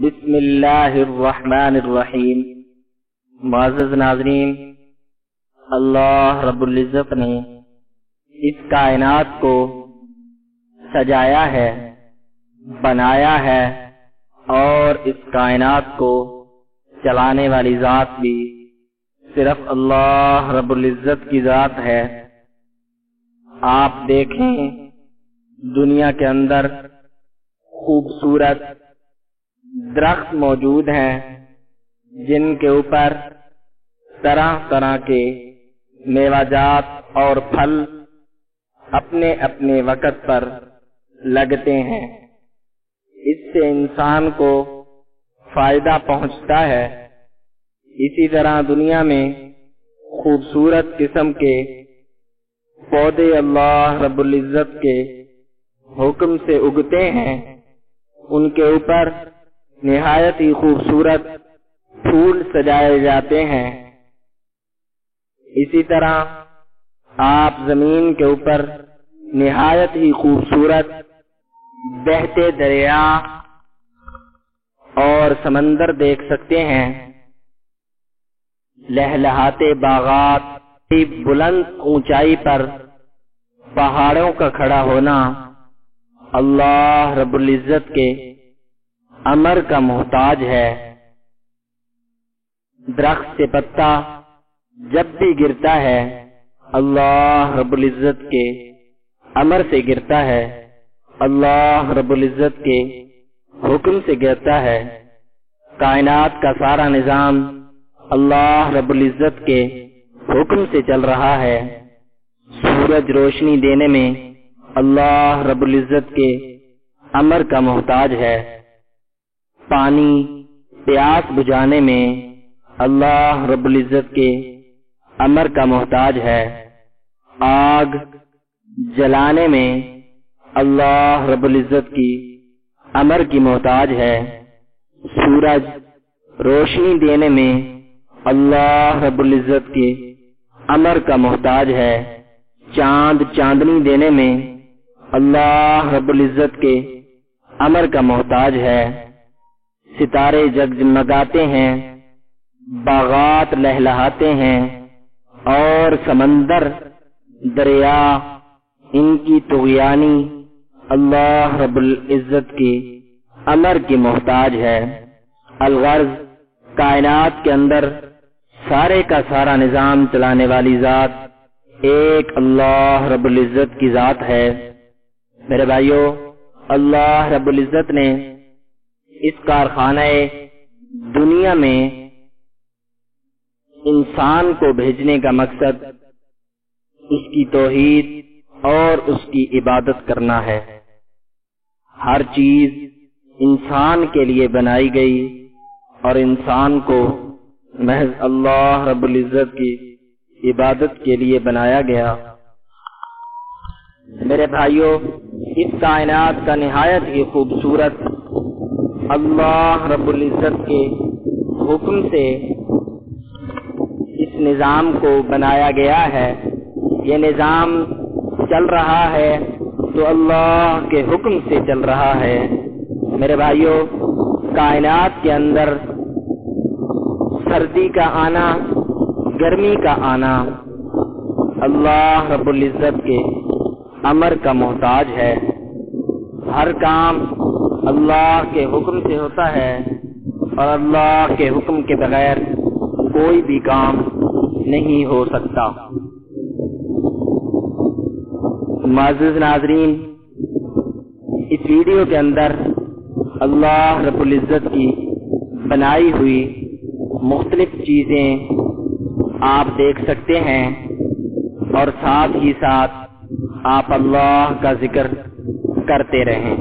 بسم اللہ الرحمن الرحیم۔ معزز ناظرین، اللہ رب العزت نے اس کائنات کو سجایا ہے، بنایا ہے، اور اس کائنات کو چلانے والی ذات بھی صرف اللہ رب العزت کی ذات ہے۔ آپ دیکھیں، دنیا کے اندر خوبصورت درخت موجود ہیں جن کے اوپر طرح طرح کے میوہ جات اور پھل اپنے اپنے وقت پر لگتے ہیں۔ اس سے انسان کو فائدہ پہنچتا ہے۔ اسی طرح دنیا میں خوبصورت قسم کے پودے اللہ رب العزت کے حکم سے اگتے ہیں، ان کے اوپر نہایت ہی خوبصورت پھول سجائے جاتے ہیں۔ اسی طرح آپ زمین کے اوپر نہایت ہی خوبصورت بہتے دریا اور سمندر دیکھ سکتے ہیں۔ لہلہاتے باغات، بلند اونچائی پر پہاڑوں کا کھڑا ہونا اللہ رب العزت کے امر کا محتاج ہے۔ درخت سے پتا جب بھی گرتا ہے اللہ رب العزت کے امر سے گرتا ہے، اللہ رب العزت کے حکم سے گرتا ہے۔ کائنات کا سارا نظام اللہ رب العزت کے حکم سے چل رہا ہے۔ سورج روشنی دینے میں اللہ رب العزت کے امر کا محتاج ہے۔ پانی پیاس بجھانے میں اللہ رب العزت کے امر کا محتاج ہے۔ آگ جلانے میں اللہ رب العزت کی امر کی محتاج ہے۔ سورج روشنی دینے میں اللہ رب العزت کے امر کا محتاج ہے۔ چاند چاندنی دینے میں اللہ رب العزت کے امر کا محتاج ہے۔ ستارے جگمگاتے ہیں، باغات لہلہاتے ہیں، اور سمندر دریا ان کی طغیانی اللہ رب العزت کے امر کی محتاج ہے۔ الغرض کائنات کے اندر سارے کا سارا نظام چلانے والی ذات ایک اللہ رب العزت کی ذات ہے۔ میرے بھائیو، اللہ رب العزت نے اس کارخانہ دنیا میں انسان کو بھیجنے کا مقصد اس کی توحید اور اس کی عبادت کرنا ہے۔ ہر چیز انسان کے لیے بنائی گئی اور انسان کو محض اللہ رب العزت کی عبادت کے لیے بنایا گیا۔ میرے بھائیو، اس کائنات کا نہایت ہی خوبصورت اللہ رب العزت کے حکم سے اس نظام کو بنایا گیا ہے۔ یہ نظام چل رہا ہے تو اللہ کے حکم سے چل رہا ہے۔ میرے بھائیو، کائنات کے اندر سردی کا آنا، گرمی کا آنا اللہ رب العزت کے امر کا محتاج ہے۔ ہر کام اللہ کے حکم سے ہوتا ہے، اور اللہ کے حکم کے بغیر کوئی بھی کام نہیں ہو سکتا۔ معزز ناظرین، اس ویڈیو کے اندر اللہ رب العزت کی بنائی ہوئی مختلف چیزیں آپ دیکھ سکتے ہیں، اور ساتھ ہی ساتھ آپ اللہ کا ذکر کرتے رہیں۔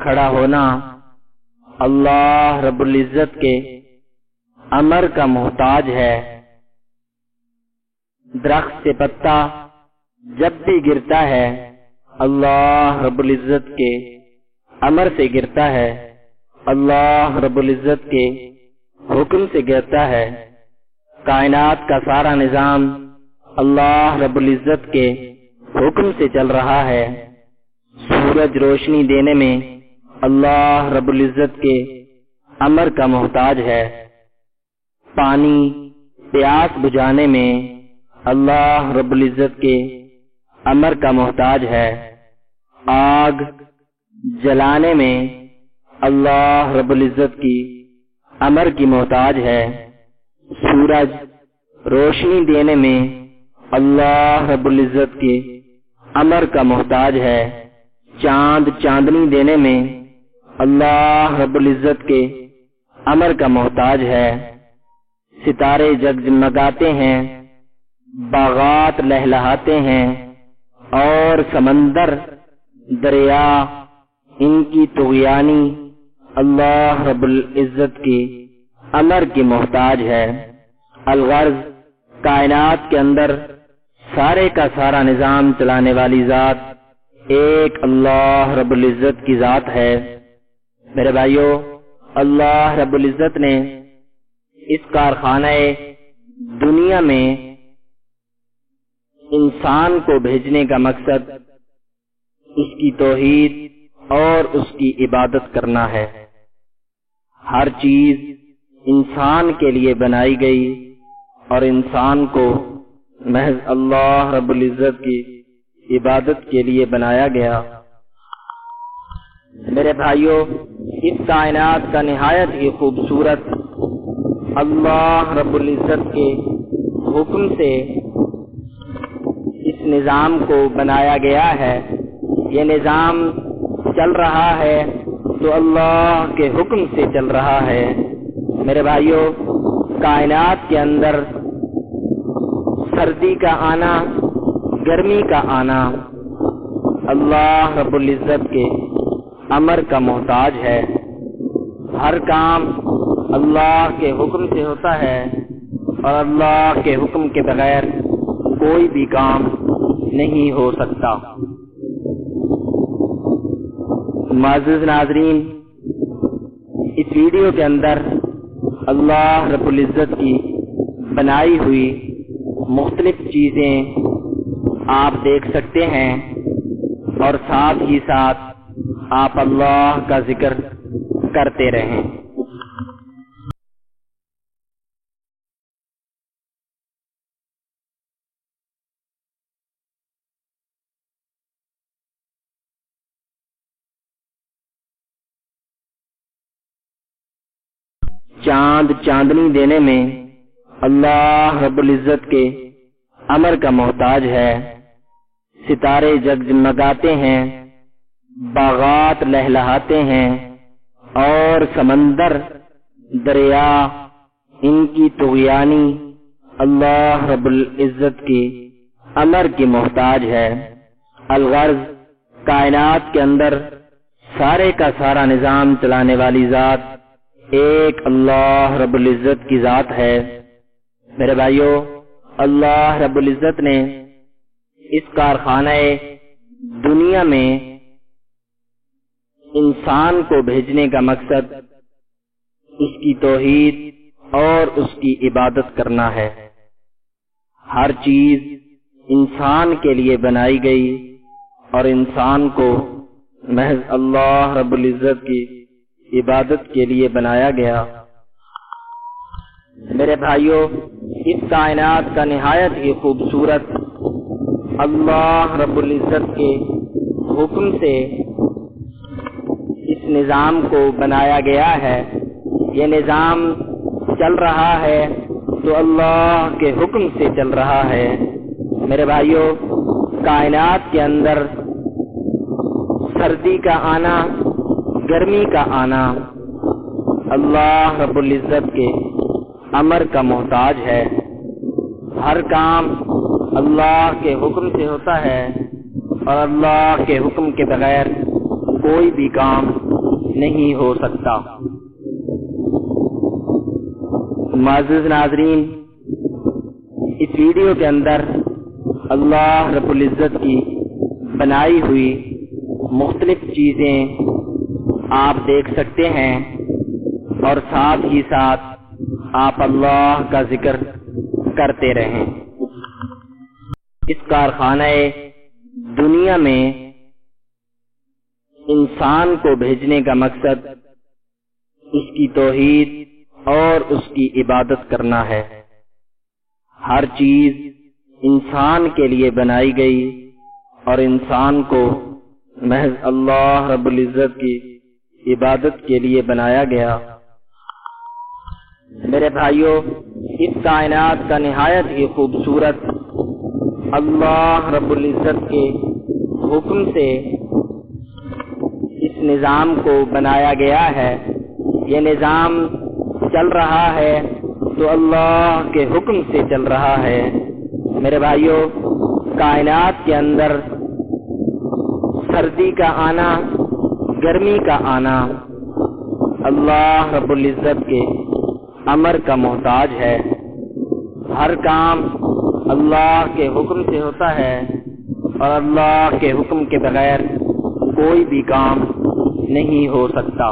کھڑا ہونا اللہ رب العزت کے امر کا محتاج ہے۔ درخت سے پتا جب بھی گرتا ہے اللہ رب العزت کے امر سے گرتا ہے، اللہ رب العزت کے حکم سے گرتا ہے۔ کائنات کا سارا نظام اللہ رب العزت کے حکم سے چل رہا ہے۔ سورج روشنی دینے میں اللہ رب العزت کے امر کا محتاج ہے۔ پانی پیاس بجھانے میں اللہ رب العزت کے امر کا محتاج ہے۔ آگ جلانے میں اللہ رب العزت کی امر کی محتاج ہے۔ سورج روشنی دینے میں اللہ رب العزت کے امر کا محتاج ہے۔ چاند چاندنی دینے میں اللہ رب العزت کے امر کا محتاج ہے۔ ستارے جگمگاتے ہیں، باغات لہلہاتے ہیں، اور سمندر دریا ان کی طغیانی اللہ رب العزت کی امر کی محتاج ہے۔ الغرض کائنات کے اندر سارے کا سارا نظام چلانے والی ذات ایک اللہ رب العزت کی ذات ہے۔ میرے بھائیو، اللہ رب العزت نے اس کارخانہ دنیا میں انسان کو بھیجنے کا مقصد اس کی توحید اور اس کی عبادت کرنا ہے۔ ہر چیز انسان کے لیے بنائی گئی اور انسان کو محض اللہ رب العزت کی عبادت کے لیے بنایا گیا۔ میرے بھائیو، اس کائنات کا نہایت ہی خوبصورت اللہ رب العزت کے حکم سے اس نظام کو بنایا گیا ہے۔ یہ نظام چل رہا ہے تو اللہ کے حکم سے چل رہا ہے۔ میرے بھائیو، کائنات کے اندر سردی کا آنا، گرمی کا آنا اللہ رب العزت کے امر کا محتاج ہے۔ ہر کام اللہ کے حکم سے ہوتا ہے اور اللہ کے حکم کے بغیر کوئی بھی کام نہیں ہو سکتا۔ معزز ناظرین، اس ویڈیو کے اندر اللہ رب العزت کی بنائی ہوئی مختلف چیزیں آپ دیکھ سکتے ہیں اور ساتھ ہی ساتھ آپ اللہ کا ذکر کرتے رہیں۔ چاند چاندنی دینے میں اللہ رب العزت کے امر کا محتاج ہے۔ ستارے جگمگاتے ہیں، باغات لہلہاتے ہیں، اور سمندر دریا ان کی طغیانی اللہ رب العزت کی امر کی محتاج ہے۔ الغرض کائنات کے اندر سارے کا سارا نظام چلانے والی ذات ایک اللہ رب العزت کی ذات ہے۔ میرے بھائیو، اللہ رب العزت نے اس کارخانہ دنیا میں انسان کو بھیجنے کا مقصد اس کی توحید اور اس کی عبادت کرنا ہے۔ ہر چیز انسان کے لیے بنائی گئی اور انسان کو محض اللہ رب العزت کی عبادت کے لیے بنایا گیا۔ میرے بھائیو، اس کائنات کا نہایت ہی خوبصورت اللہ رب العزت کے حکم سے اس نظام کو بنایا گیا ہے۔ یہ نظام چل رہا ہے تو اللہ کے حکم سے چل رہا ہے۔ میرے بھائیو، کائنات کے اندر سردی کا آنا، گرمی کا آنا اللہ رب العزت کے امر کا محتاج ہے۔ ہر کام اللہ کے حکم سے ہوتا ہے اور اللہ کے حکم کے بغیر کوئی بھی کام نہیں ہو سکتا۔ معزز ناظرین، اس ویڈیو کے اندر اللہ رب العزت کی بنائی ہوئی مختلف چیزیں آپ دیکھ سکتے ہیں اور ساتھ ہی ساتھ آپ اللہ کا ذکر کرتے رہیں۔ اس کارخانہ دنیا میں انسان کو بھیجنے کا مقصد اس کی توحید اور اس کی عبادت کرنا ہے۔ ہر چیز انسان کے لیے بنائی گئی اور انسان کو محض اللہ رب العزت کی عبادت کے لیے بنایا گیا۔ میرے بھائیوں، اس کائنات کا نہایت ہی خوبصورت اللہ رب العزت کے حکم سے اس نظام کو بنایا گیا ہے۔ یہ نظام چل رہا ہے تو اللہ کے حکم سے چل رہا ہے۔ میرے بھائیوں، کائنات کے اندر سردی کا آنا، گرمی کا آنا اللہ رب العزت کے امر کا محتاج ہے۔ ہر کام اللہ کے حکم سے ہوتا ہے اور اللہ کے حکم کے بغیر کوئی بھی کام نہیں ہو سکتا۔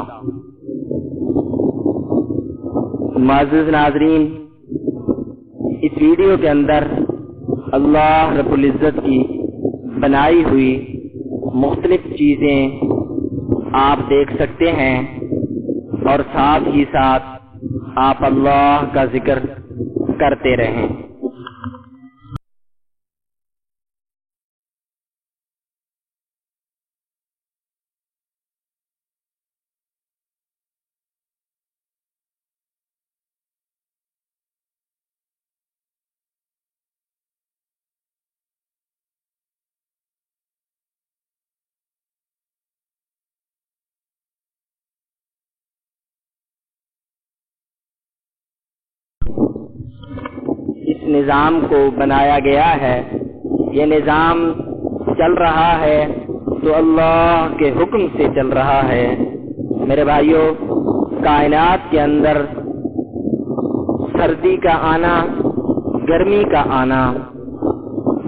معزز ناظرین، اس ویڈیو کے اندر اللہ رب العزت کی بنائی ہوئی مختلف چیزیں آپ دیکھ سکتے ہیں اور ساتھ ہی ساتھ آپ اللہ کا ذکر کرتے رہیں۔ اس نظام کو بنایا گیا ہے، یہ نظام چل رہا ہے تو اللہ کے حکم سے چل رہا ہے۔ میرے بھائیوں، کائنات کے اندر سردی کا آنا، گرمی کا آنا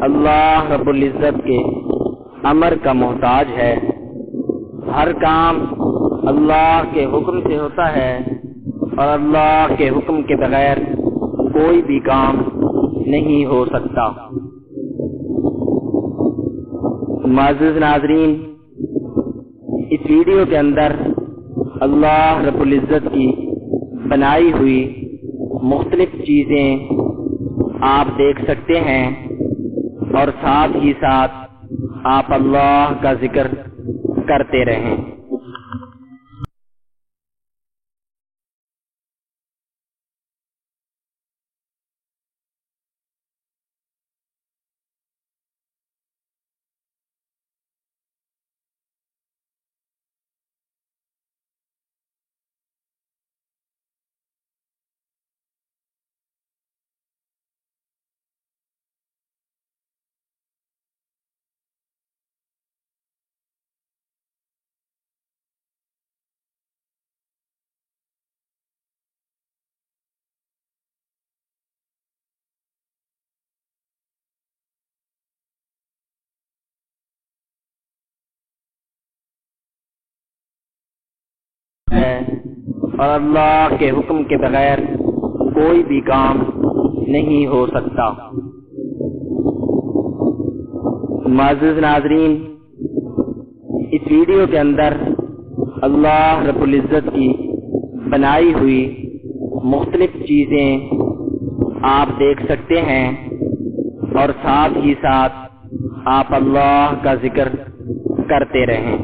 اللہ رب العزت کے امر کا محتاج ہے۔ ہر کام اللہ کے حکم سے ہوتا ہے اور اللہ کے حکم کے بغیر کوئی بھی کام نہیں ہو سکتا۔ معزز ناظرین، اس ویڈیو کے اندر اللہ رب العزت کی بنائی ہوئی مختلف چیزیں آپ دیکھ سکتے ہیں اور ساتھ ہی ساتھ آپ اللہ کا ذکر کرتے رہیں۔ اور اللہ کے حکم کے بغیر کوئی بھی کام نہیں ہو سکتا۔ معزز ناظرین، اس ویڈیو کے اندر اللہ رب العزت کی بنائی ہوئی مختلف چیزیں آپ دیکھ سکتے ہیں اور ساتھ ہی ساتھ آپ اللہ کا ذکر کرتے رہیں۔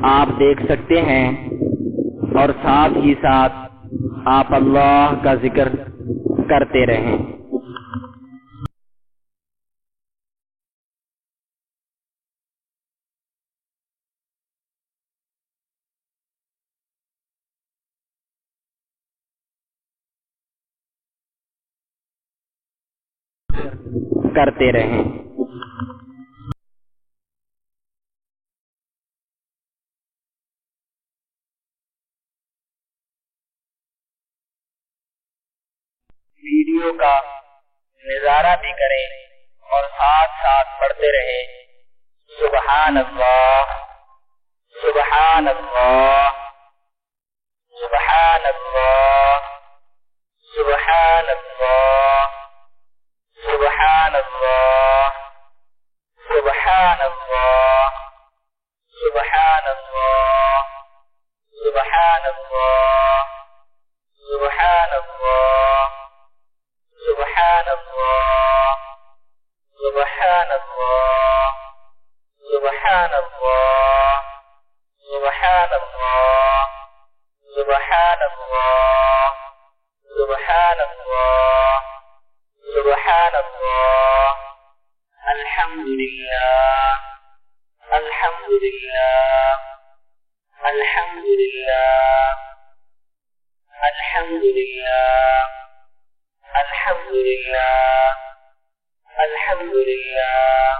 آپ دیکھ سکتے ہیں اور ساتھ ہی ساتھ آپ اللہ کا ذکر کرتے رہیں۔ کرتے رہیں۔ ویڈیو کا نظارہ بھی کریں اور ساتھ ساتھ پڑھتے رہیں۔ سبحان اللہ، سبحان اللہ، سبحان اللہ، سبحان اللہ، سبحان اللہ، سبحان اللہ، سبحان اللہ، سبحان اللہ، سبحان اللہ، سبحان اللہ، سبحان اللہ، سبحان اللہ، سبحان اللہ، سبحان اللہ، سبحان اللہ، سبحان اللہ، الحمد للہ، الحمد للہ، الحمد للہ، الحمد للہ، الحمد للہ، الحمد للہ،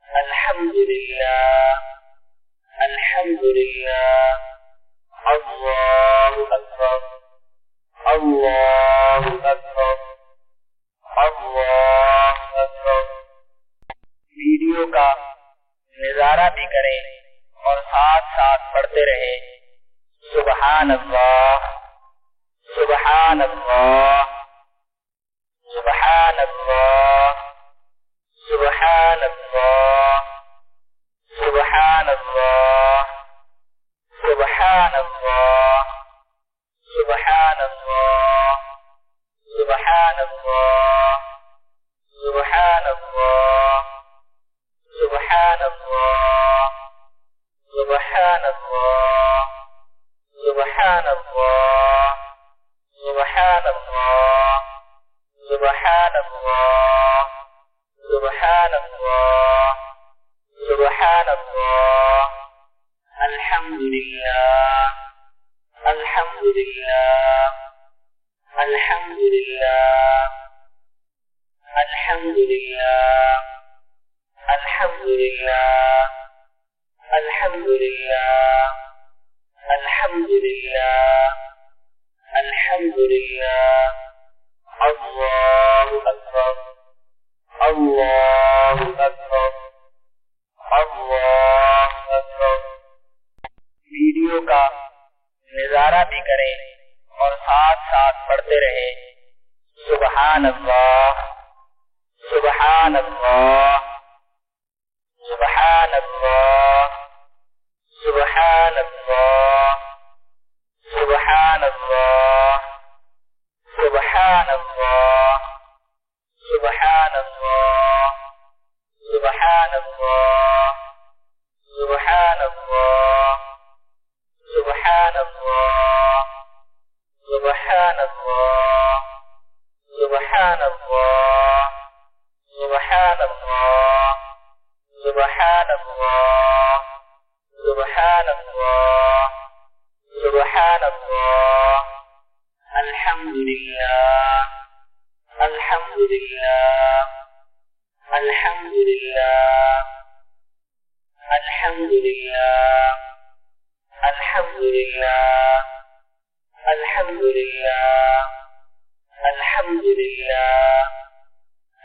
الحمد للہ، الحمد للہ، اللہ اکبر، اللہ اکبر، اللہ اکبر۔ ویڈیو کا نظارہ بھی کریں اور ساتھ ساتھ پڑھتے رہیں۔ سبحان اللہ، سبحان اللہ، سبحان اللہ، سبحان اللہ، سبحان اللہ، سبحان اللہ، سبحان اللہ، سبحان اللہ، سبحان اللہ، سبحان اللہ، سبحان اللہ، سبحان اللہ، سبحان اللہ، سبحان اللہ، سبحان اللہ، سبحان اللہ، الحمد للہ، الحمد للہ، الحمد للہ، الحمد للہ، الحمد للہ، الحمد للہ، الحمد للہ، الحمد للہ، اللہ اکبر، اللہ اکبر، اللہ اکبر۔ ویڈیو کا نظارہ بھی کریں اور ساتھ ساتھ پڑھتے رہیں۔ سبحان اللہ، سبحان اللہ، سبحان اللہ، سبحان اللہ، سبحان اللہ، سبحان اللہ، سبحان اللہ، سبحان اللہ، سبحان اللہ، سبحان اللہ، سبحان اللہ، سبحان اللہ، سبحان اللہ، سبحان اللہ، سبحان اللہ، سبحان اللہ، الحمد للہ، الحمد للہ، الحمد للہ، الحمد للہ، الحمد للہ، الحمد للہ، الحمد للہ،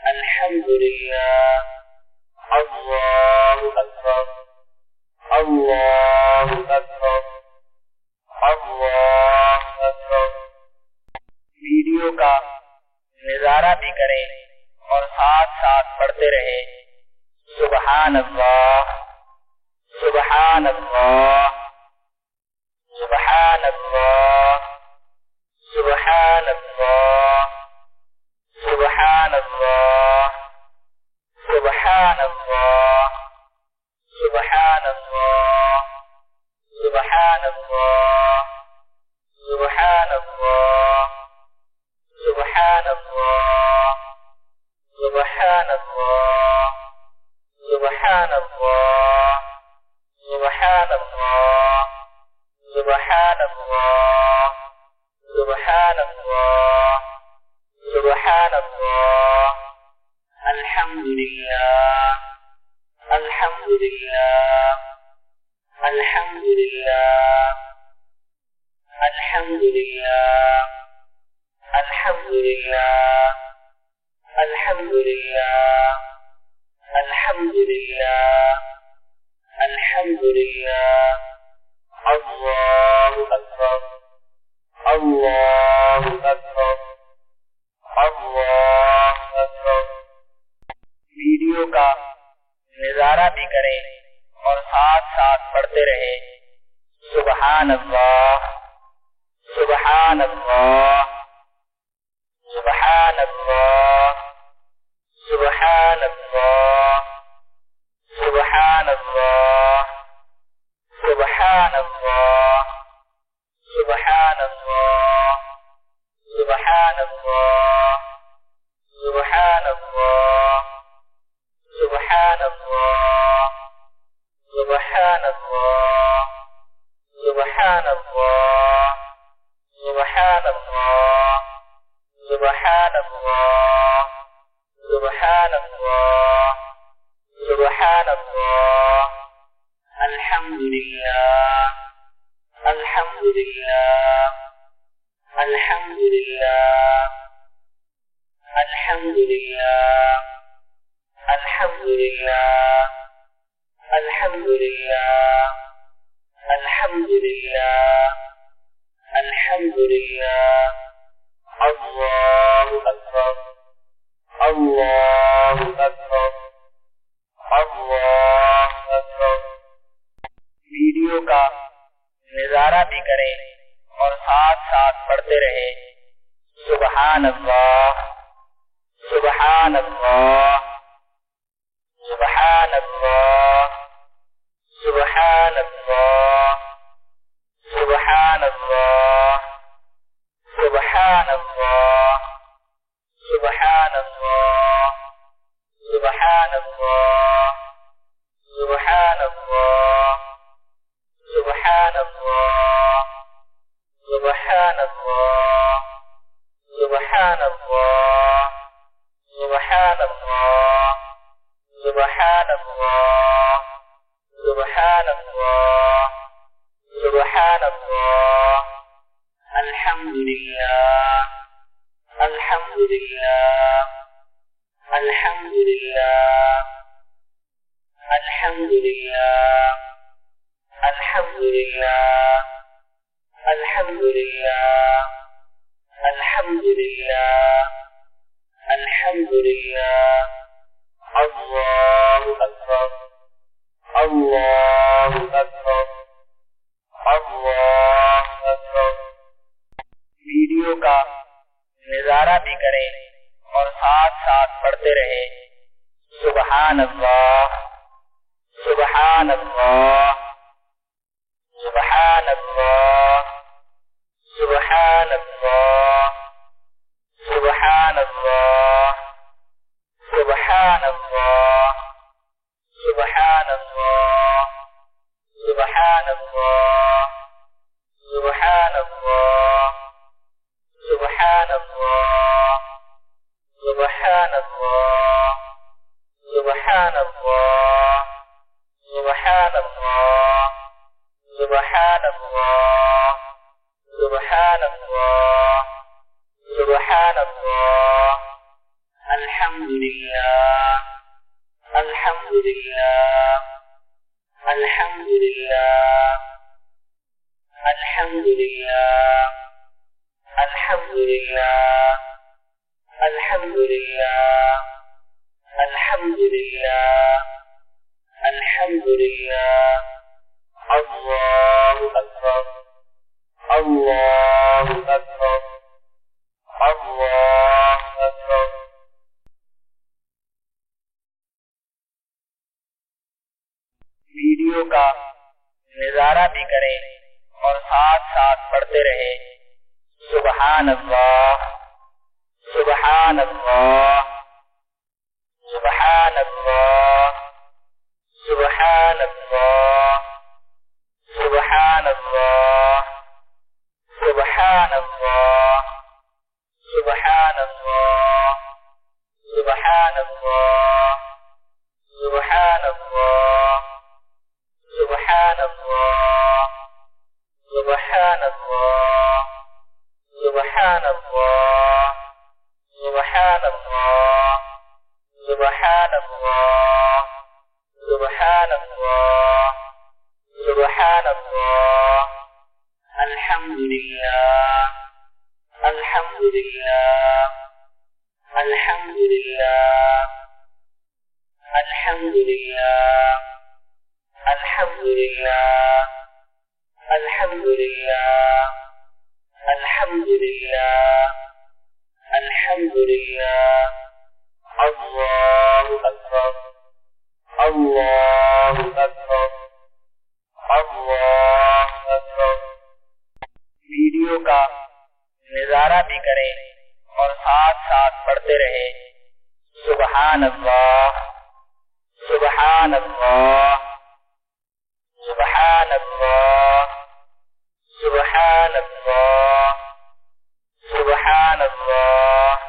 الحمد للہ، اللہ اکبر، اللہ اکبر، اللہ اکبر۔ ویڈیو کا نظارہ بھی کریں اور ساتھ ساتھ پڑھتے رہیں۔ سبحان اللہ، سبحان اللہ، سبحان اللہ، سبحان اللہ، سبحان اللہ، سبحان اللہ، سبحان اللہ، سبحان اللہ، سبحان اللہ سبحان اللہ سبحان اللہ الحمد للہ الحمد للہ الحمد للہ الحمد للہ الحمد للہ الحمد للہ الحمد للہ الحمد للہ اللہ اکبر اللہ اکبر اللہ اکبر۔ ویڈیو کا نظارہ بھی کریں اور ساتھ ساتھ پڑھتے رہیں سبحان اللہ سبحان اللہ سبحان اللہ سبحان اللہ سبحان اللہ سبحان اللہ سبحان اللہ سبحان اللہ سبحان اللہ سبحان اللہ سبحان اللہ سبحان اللہ سبحان اللہ سبحان اللہ سبحان اللہ سبحان اللہ الحمد للہ الحمد للہ الحمد للہ الحمد للہ الحمد للہ الحمد للہ الحمد للہ الحمد للہ اللہ اکبر اللہ اکبر اللہ اکبر۔ ویڈیو کا نظارہ بھی کریں اور ساتھ ساتھ پڑھتے رہیں سبحان اللہ سبحان اللہ سبحان اللہ سبحان اللہ سبحان اللہ سبحان اللہ سبحان اللہ سبحان اللہ سبحان اللہ سبحان اللہ سبحان اللہ سبحان اللہ سبحان اللہ سبحان اللہ سبحان اللہ سبحان اللہ الحمد للہ الحمد للہ الحمد للہ الحمد للہ الحمد للہ الحمد للہ الحمد للہ الحمد للہ اللہ اکبر اللہ اکبر اللہ اکبر۔ ویڈیو کا نظارہ بھی کریں اور ساتھ ساتھ پڑھتے رہیں سبحان اللہ سبحان اللہ سبحان اللہ سبحان اللہ سبحان اللہ سبحان اللہ سبحان اللہ سبحان اللہ سبحان اللہ سبحان اللہ سبحان اللہ سبحان اللہ سبحان اللہ سبحان اللہ سبحان اللہ سبحان اللہ الحمد للہ الحمد للہ الحمد للہ الحمد للہ الحمد للہ الحمد للہ الحمد للہ الحمد للہ اللہ اکبر اللہ اکبر اللہ اکبر۔ ویڈیو کا نظارہ بھی کریں اور ساتھ ساتھ پڑھتے رہیں سبحان اللہ سبحان اللہ سبحان اللہ سبحان اللہ سبحان اللہ لله الحمد لله الحمد لله الحمد لله الحمد لله الحمد لله الحمد لله الحمد لله الله أكبر الله أكبر اللہ اکبر۔ ویڈیو کا نظارہ بھی کریں اور ساتھ ساتھ پڑھتے رہیں۔ سبحان اللہ سبحان اللہ سبحان اللہ سبحان اللہ سبحان اللہ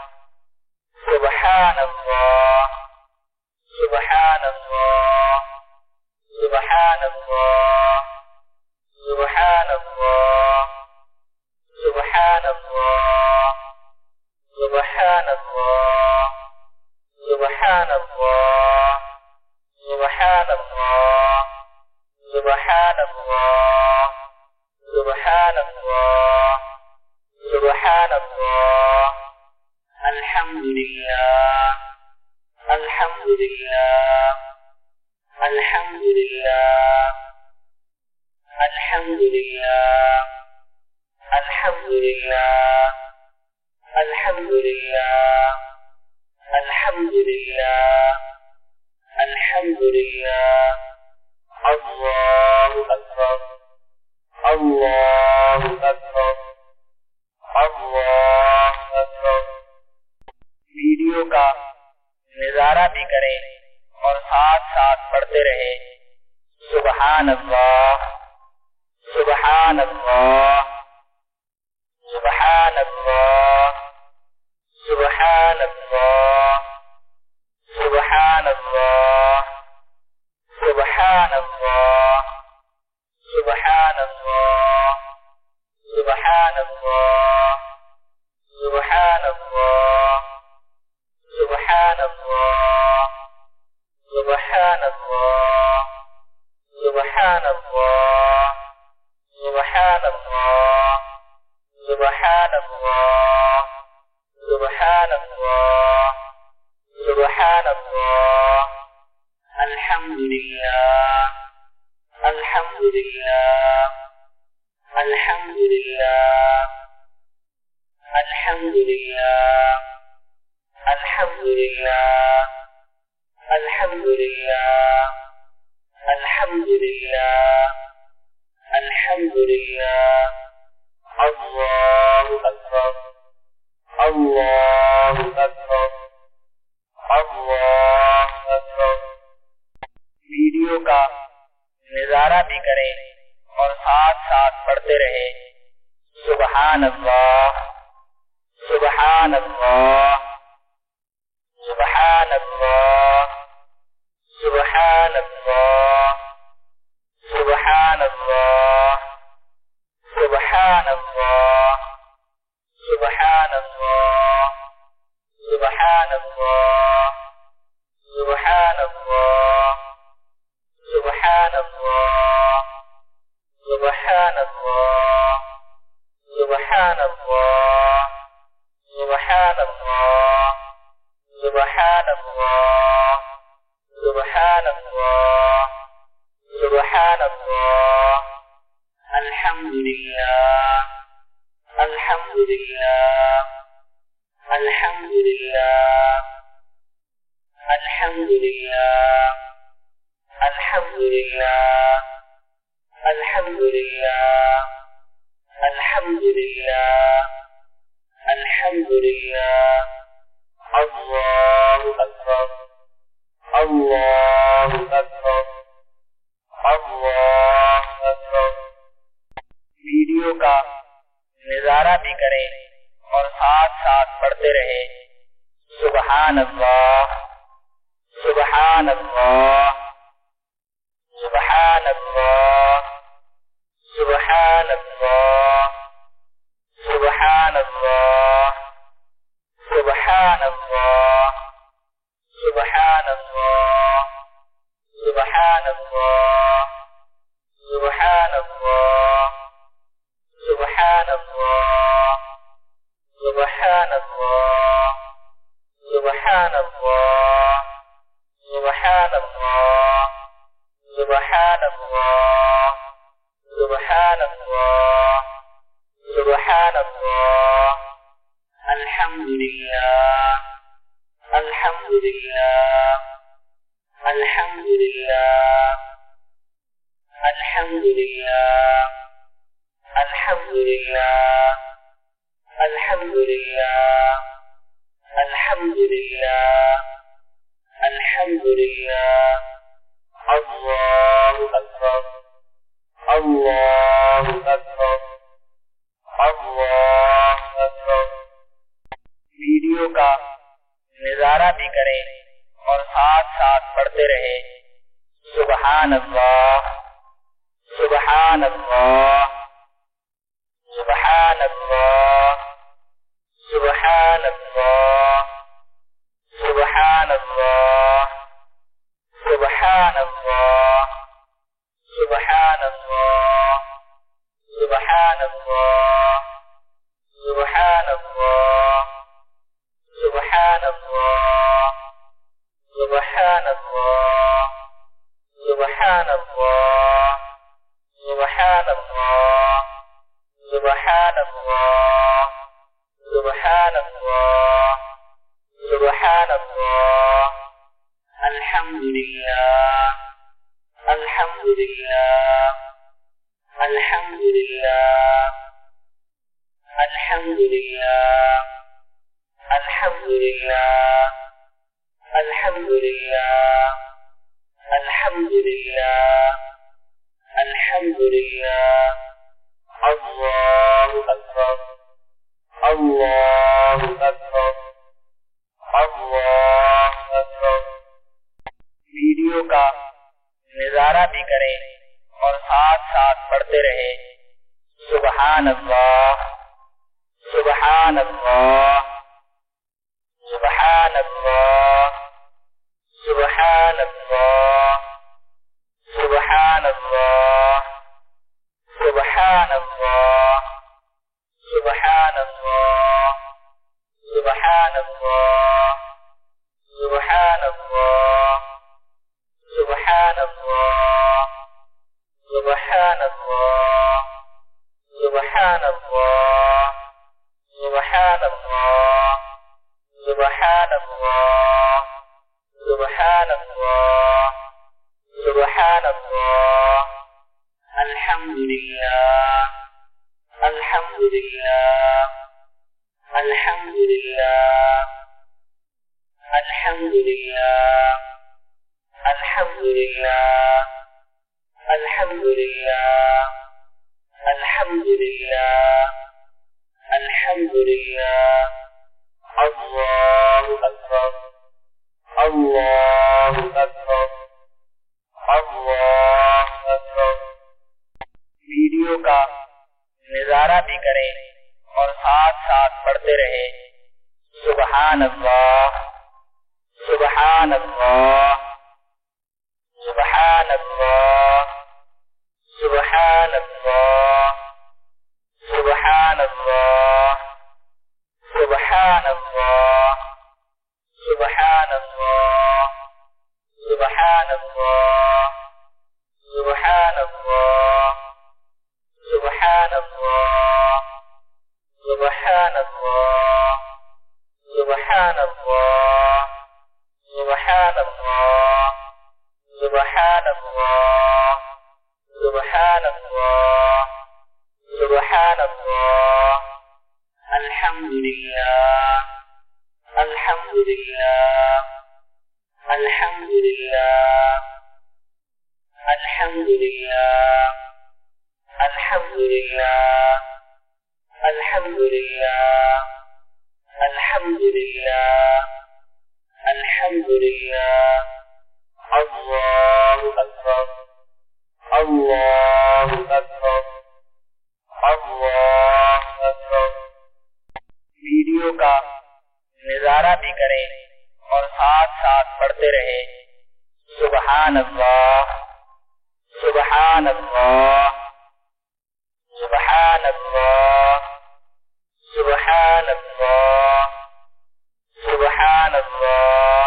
سبحان اللہ سبحان اللہ سبحان اللہ سبحان اللہ سبحان اللہ سبحان اللہ سبحان اللہ سبحان اللہ سبحان اللہ سبحان اللہ سبحان اللہ الحمد لله الحمد لله الحمد لله الحمد لله الحمد لله الحمد لله الحمد لله الحمد لله الله أكبر الله أكبر اللہ اکبر۔ ویڈیو کا نظارہ بھی کریں اور ساتھ ساتھ پڑھتے رہیں۔ سبحان اللہ سبحان اللہ سبحان اللہ سبحان اللہ سبحان اللہ سبحان اللہ سبحان اللہ سبحان اللہ سبحان اللہ سبحان اللہ سبحان اللہ سبحان اللہ سبحان اللہ سبحان اللہ سبحان اللہ سبحان اللہ الحمد لله الحمد لله الحمد لله الحمد لله الحمد لله الحمد لله الحمد لله الحمد لله الله أكبر الله أكبر اللہ اکبر۔ ویڈیو کا نظارہ بھی کریں اور ساتھ ساتھ پڑھتے رہیں۔ سبحان اللہ سبحان اللہ سبحان اللہ سبحان اللہ سبحان اللہ سبحان اللہ سبحان اللہ سبحان اللہ سبحان اللہ سبحان اللہ سبحان اللہ سبحان اللہ سبحان اللہ سبحان اللہ سبحان اللہ سبحان اللہ الحمد لله الحمد لله الحمد لله الحمد لله الحمد لله الحمد لله الحمد لله الحمد لله الله أكبر الله أكبر اللہ اکبر۔ ویڈیو کا نظارہ بھی کریں اور ساتھ ساتھ پڑھتے رہیں۔ سبحان اللہ سبحان اللہ سبحان اللہ سبحان اللہ سبحان اللہ سبحان اللہ سبحان اللہ سبحان اللہ سبحان اللہ سبحان اللہ لله الحمد لله الحمد لله الحمد لله الحمد لله الحمد لله الحمد لله الحمد لله الله أكبر الله أكبر اللہ اکبر۔ ویڈیو کا نظارہ بھی کریں اور ساتھ ساتھ پڑھتے رہے سبحان اللہ سبحان اللہ سبحان اللہ سبحان اللہ سبحان اللہ سبحان اللہ سبحان اللہ سبحان اللہ سبحان اللہ سبحان اللہ سبحان اللہ سبحان اللہ سبحان اللہ سبحان اللہ سبحان اللہ سبحان اللہ الحمد لله الحمد لله الحمد لله الحمد لله الحمد لله الحمد لله الحمد لله الحمد لله الله أكبر الله أكبر اللہ اکبر۔ ویڈیو کا نظارہ بھی کریں اور ساتھ ساتھ پڑھتے رہے سبحان اللہ سبحان اللہ سبحان اللہ سبحان اللہ سبحان اللہ سبحان اللہ سبحان اللہ سبحان اللہ سبحان اللہ سبحان اللہ سبحان اللہ سبحان اللہ سبحان اللہ سبحان اللہ سبحان اللہ سبحان اللہ الحمد لله الحمد لله الحمد لله الحمد لله الحمد لله الحمد لله الحمد لله الحمد لله الله أكبر الله أكبر اللہ اکبر۔ ویڈیو کا نظارہ بھی کریں اور ساتھ ساتھ پڑھتے رہے سبحان اللہ سبحان اللہ سبحان اللہ سبحان اللہ سبحان اللہ سبحان اللہ سبحان اللہ سبحان اللہ سبحان اللہ سبحان اللہ سبحان اللہ سبحان اللہ سبحان اللہ سبحان اللہ سبحان اللہ سبحان اللہ الحمد لله الحمد لله الحمد لله الحمد لله الحمد لله الحمد لله الحمد لله الحمد لله الله أكبر الله أكبر اللہ اکبر۔ ویڈیو کا نظارہ بھی کریں اور ساتھ ساتھ پڑھتے رہے سبحان اللہ سبحان اللہ سبحان اللہ سبحان اللہ سبحان اللہ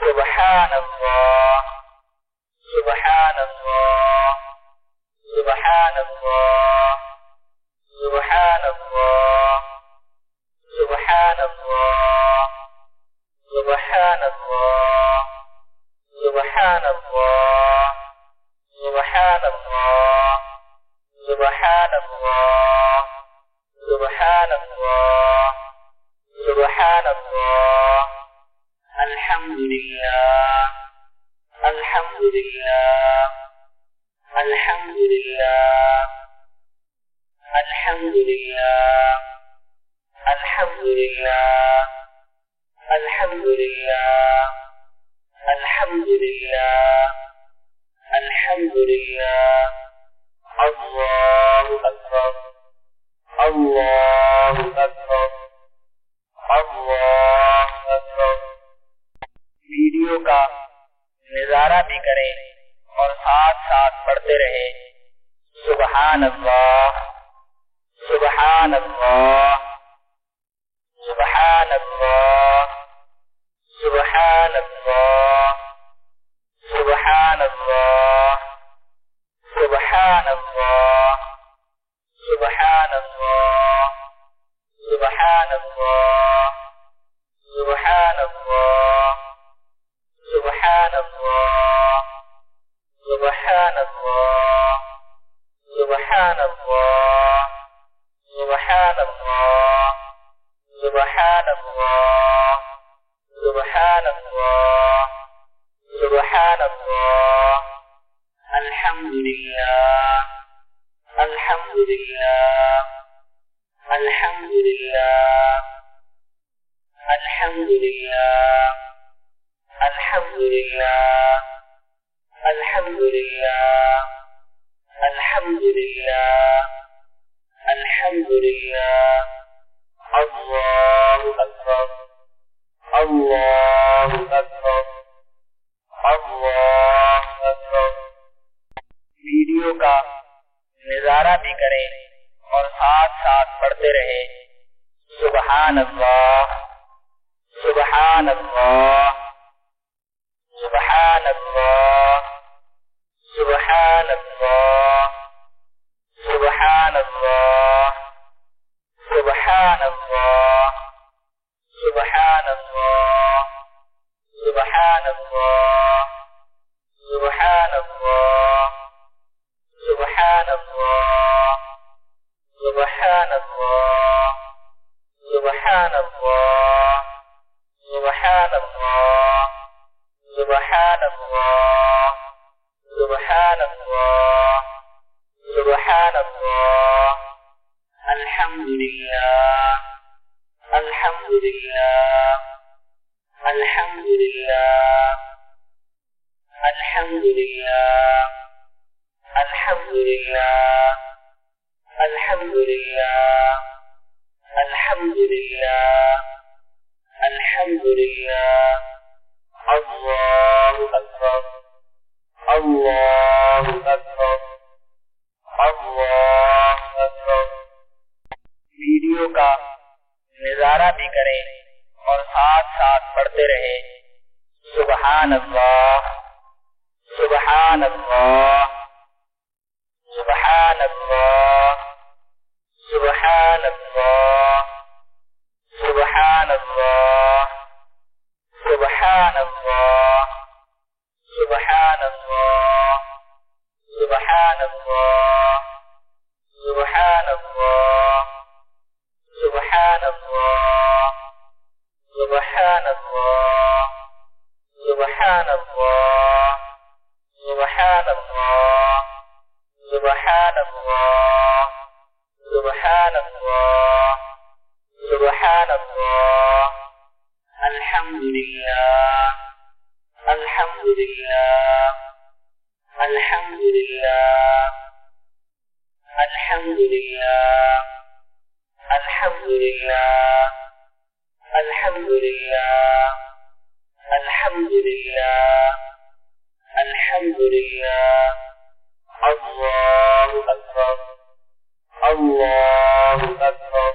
سبحان اللہ سبحان اللہ سبحان اللہ سبحان اللہ سبحان لله الحمد لله الحمد لله الحمد لله الحمد لله الحمد لله الحمد لله الله أكبر الله أكبر اللہ اکبر۔ ویڈیو کا نظارہ بھی کریں اور ساتھ ساتھ پڑھتے رہیں سبحان اللہ سبحان اللہ سبحان اللہ سبحان اللہ سبحان اللہ سبحان اللہ سبحان اللہ سبحان اللہ سبحان اللہ سبحان اللہ سبحان اللہ سبحان اللہ سبحان اللہ سبحان اللہ سبحان اللہ سبحان اللہ الحمد للہ الحمد للہ الحمد للہ الحمد للہ الحمد للہ الحمد للہ الحمد للہ الحمد للہ اللہ اکبر اللہ اکبر اللہ اکبر۔ ویڈیو کا نظارہ بھی کریں اور ساتھ ساتھ پڑھتے رہیں سبحان اللہ سبحان اللہ سبحان اللہ سبحان اللہ سبحان اللہ سبحان اللہ سبحان اللہ سبحان اللہ سبحان اللہ سبحان اللہ سبحان اللہ سبحان اللہ سبحان اللہ سبحان اللہ سبحان اللہ سبحان اللہ الحمد للہ الحمد للہ الحمد للہ الحمد للہ الحمد للہ الحمد للہ الحمد للہ الحمد للہ اللہ اکبر اللہ اکبر اللہ اکبر۔ ویڈیو کا نظارہ بھی کریں اور ساتھ ساتھ پڑھتے رہیں سبحان اللہ سبحان اللہ سبحان اللہ سبحان اللہ سبحان اللہ سبحان اللہ سبحان اللہ سبحان اللہ سبحان اللہ سبحان اللہ سبحان اللہ سبحان اللہ سبحان اللہ سبحان اللہ سبحان اللہ سبحان اللہ الحمد للہ الحمد للہ الحمد للہ الحمد للہ الحمد للہ الحمد للہ الحمد للہ الحمد للہ اللہ اکبر اللہ اکبر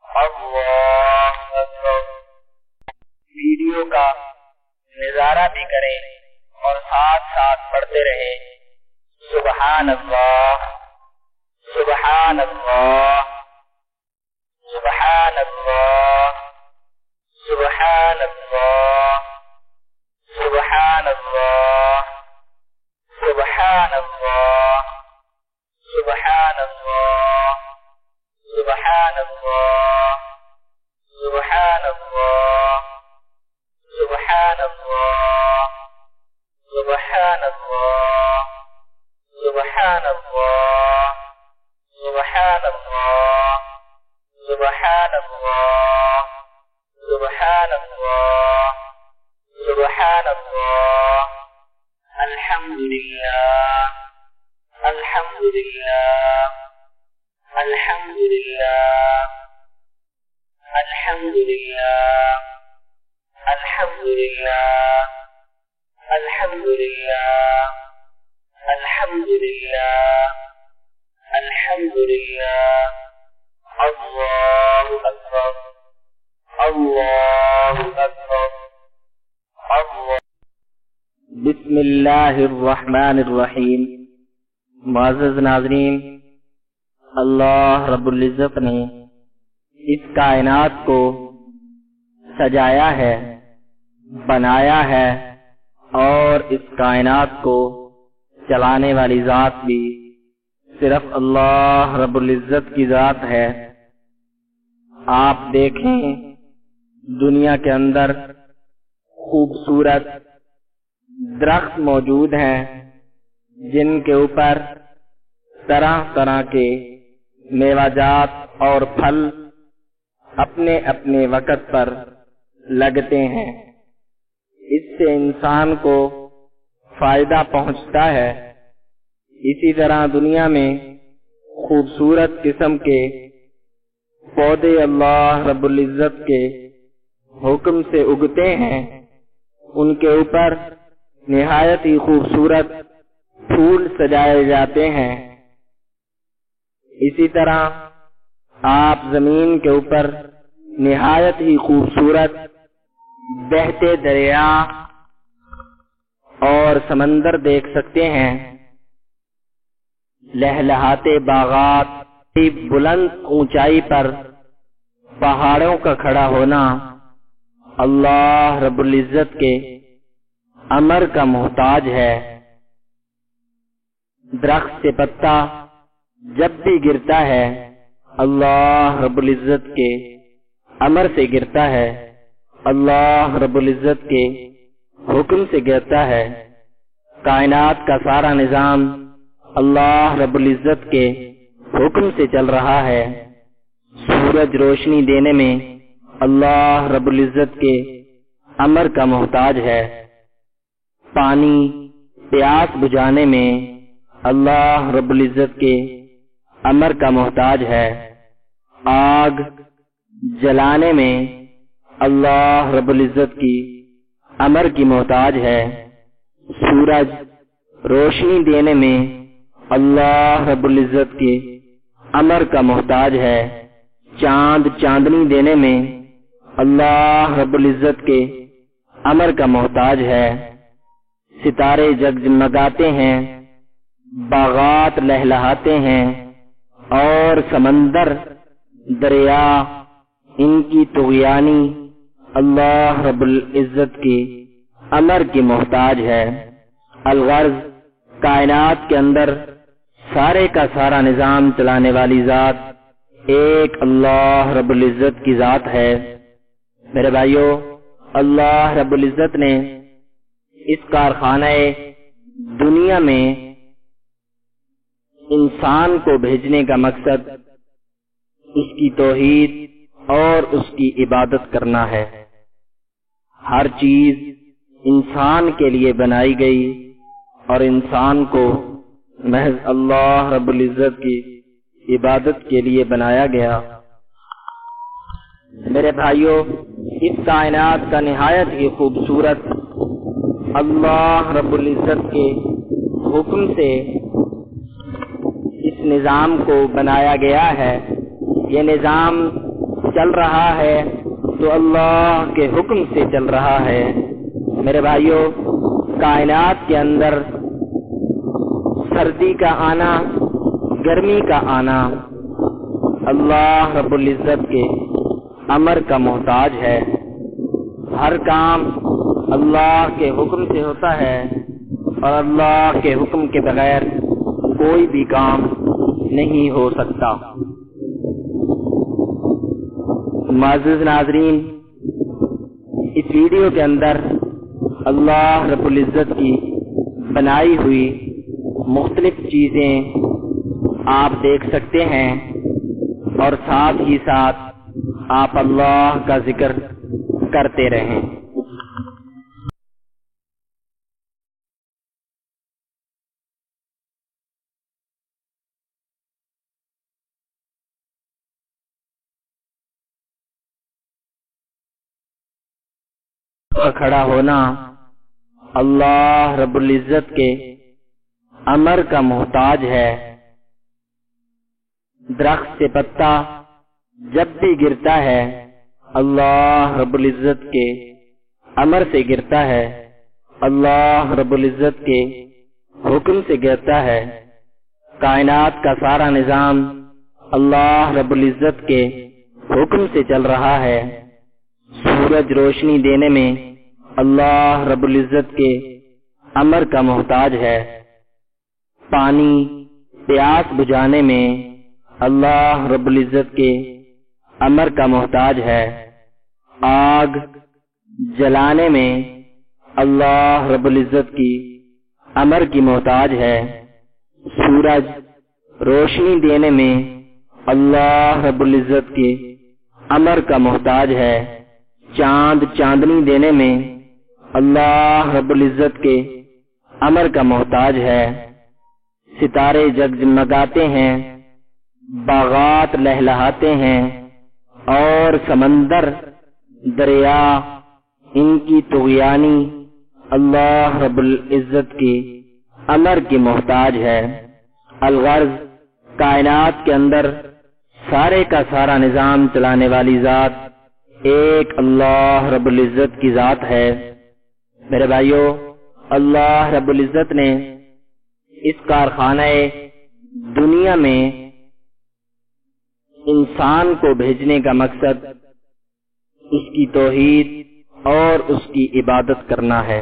اللہ اکبر۔ ویڈیو کا نظارہ بھی کریں اور ساتھ ساتھ پڑھتے رہیں سبحان اللہ سبحان اللہ سبحان اللہ سبحان اللہ سبحان اللہ سبحان اللہ سبحان اللہ سبحان اللہ سبحان اللہ سبحان اللہ سبحان لله الحمد لله الحمد لله الحمد لله الحمد لله الحمد لله الله أكبر الله أكبر الله. بسم اللہ الرحمن الرحیم. معزز ناظرین، اللہ رب العزت نے اس کائنات کو سجایا ہے، بنایا ہے، اور اس کائنات کو چلانے والی ذات بھی صرف اللہ رب العزت کی ذات ہے. آپ دیکھیں دنیا کے اندر خوبصورت درخت موجود ہیں جن کے اوپر طرح طرح کے میوہ جات اور پھل اپنے اپنے وقت پر لگتے ہیں. اس سے انسان کو فائدہ پہنچتا ہے. اسی طرح دنیا میں خوبصورت قسم کے پودے اللہ رب العزت کے حکم سے اگتے ہیں. ان کے اوپر نہایت ہی خوبصورت پھول سجائے جاتے ہیں. اسی طرح آپ زمین کے اوپر نہایت ہی خوبصورت بہتے دریا اور سمندر دیکھ سکتے ہیں. لہلہاتے باغات، بلند اونچائی پر پہاڑوں کا کھڑا ہونا اللہ رب العزت کے امر کا محتاج ہے. درخت سے پتا جب بھی گرتا ہے اللہ رب العزت کے امر سے گرتا ہے، اللہ رب العزت کے حکم سے گرتا ہے. کائنات کا سارا نظام اللہ رب العزت کے حکم سے چل رہا ہے. سورج روشنی دینے میں اللہ رب العزت کے امر کا محتاج ہے. پانی پیاس بجھانے میں اللہ رب العزت کے امر کا محتاج ہے. آگ جلانے میں اللہ رب العزت کی امر کی محتاج ہے. سورج روشنی دینے میں اللہ رب العزت کے امر کا محتاج ہے. چاند چاندنی دینے میں اللہ رب العزت کے امر کا محتاج ہے. ستارے جگمگاتے ہیں، باغات لہلہاتے ہیں، اور سمندر دریا ان کی طغیانی اللہ رب العزت کی امر کی محتاج ہے. الغرض کائنات کے اندر سارے کا سارا نظام چلانے والی ذات ایک اللہ رب العزت کی ذات ہے. میرے بھائیو، اللہ رب العزت نے اس کارخانہ دنیا میں انسان کو بھیجنے کا مقصد اس کی توحید اور اس کی عبادت کرنا ہے. ہر چیز انسان کے لیے بنائی گئی اور انسان کو محض اللہ رب العزت کی عبادت کے لیے بنایا گیا. میرے بھائیوں، اس کائنات کا نہایت ہی خوبصورت اللہ رب العزت کے حکم سے اس نظام کو بنایا گیا ہے. یہ نظام چل رہا ہے تو اللہ کے حکم سے چل رہا ہے. میرے بھائیوں، کائنات کے اندر سردی کا آنا، گرمی کا آنا اللہ رب العزت کے امر کا محتاج ہے. ہر کام اللہ کے حکم سے ہوتا ہے اور اللہ کے حکم کے بغیر کوئی بھی کام نہیں ہو سکتا. معزز ناظرین، اس ویڈیو کے اندر اللہ رب العزت کی بنائی ہوئی مختلف چیزیں آپ دیکھ سکتے ہیں، اور ساتھ ہی ساتھ آپ اللہ کا ذکر کرتے رہیں. کا کھڑا ہونا اللہ رب العزت کے امر کا محتاج ہے۔ درخت سے پتا جب بھی گرتا ہے اللہ رب العزت کے امر سے گرتا ہے، اللہ رب العزت کے حکم سے گرتا ہے۔ کائنات کا سارا نظام اللہ رب العزت کے حکم سے چل رہا ہے۔ سورج روشنی دینے میں اللہ رب العزت کے امر کا محتاج ہے۔ پانی پیاس بجھانے میں اللہ رب العزت کے امر کا محتاج ہے۔ آگ جلانے میں اللہ رب العزت کی امر کی محتاج ہے۔ سورج روشنی دینے میں اللہ رب العزت کے امر کا محتاج ہے۔ چاند چاندنی دینے میں اللہ رب العزت کے امر کا محتاج ہے۔ ستارے جگمگاتے ہیں، باغات لہلہاتے ہیں، اور سمندر دریا ان کی طغیانی اللہ رب العزت کی امر کی محتاج ہے۔ الغرض کائنات کے اندر سارے کا سارا نظام چلانے والی ذات ایک اللہ رب العزت کی ذات ہے۔ میرے بھائیو، اللہ رب العزت نے اس کارخانہ دنیا میں انسان کو بھیجنے کا مقصد اس کی توحید اور اس کی عبادت کرنا ہے۔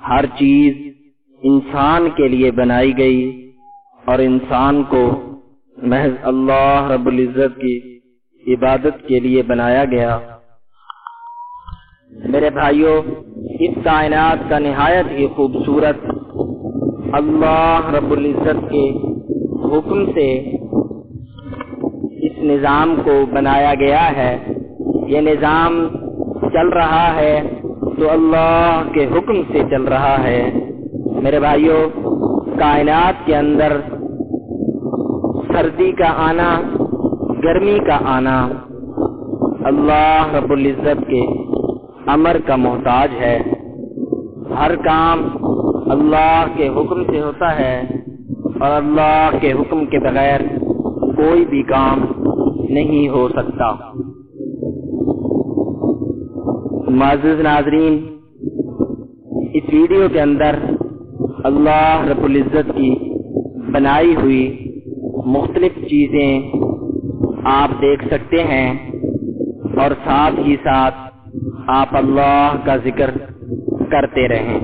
ہر چیز انسان کے لیے بنائی گئی اور انسان کو محض اللہ رب العزت کی عبادت کے لیے بنایا گیا۔ میرے بھائیو، اس کائنات کا نہایت ہی خوبصورت اللہ رب العزت کے حکم سے اس نظام کو بنایا گیا ہے۔ یہ نظام چل رہا ہے تو اللہ کے حکم سے چل رہا ہے۔ میرے بھائیو، کائنات کے اندر سردی کا آنا، گرمی کا آنا اللہ رب العزت کے امر کا محتاج ہے۔ ہر کام اللہ کے حکم سے ہوتا ہے اور اللہ کے حکم کے بغیر کوئی بھی کام نہیں ہو سکتا۔ معزز ناظرین، اس ویڈیو کے اندر اللہ رب العزت کی بنائی ہوئی مختلف چیزیں آپ دیکھ سکتے ہیں، اور ساتھ ہی ساتھ آپ اللہ کا ذکر کرتے رہیں۔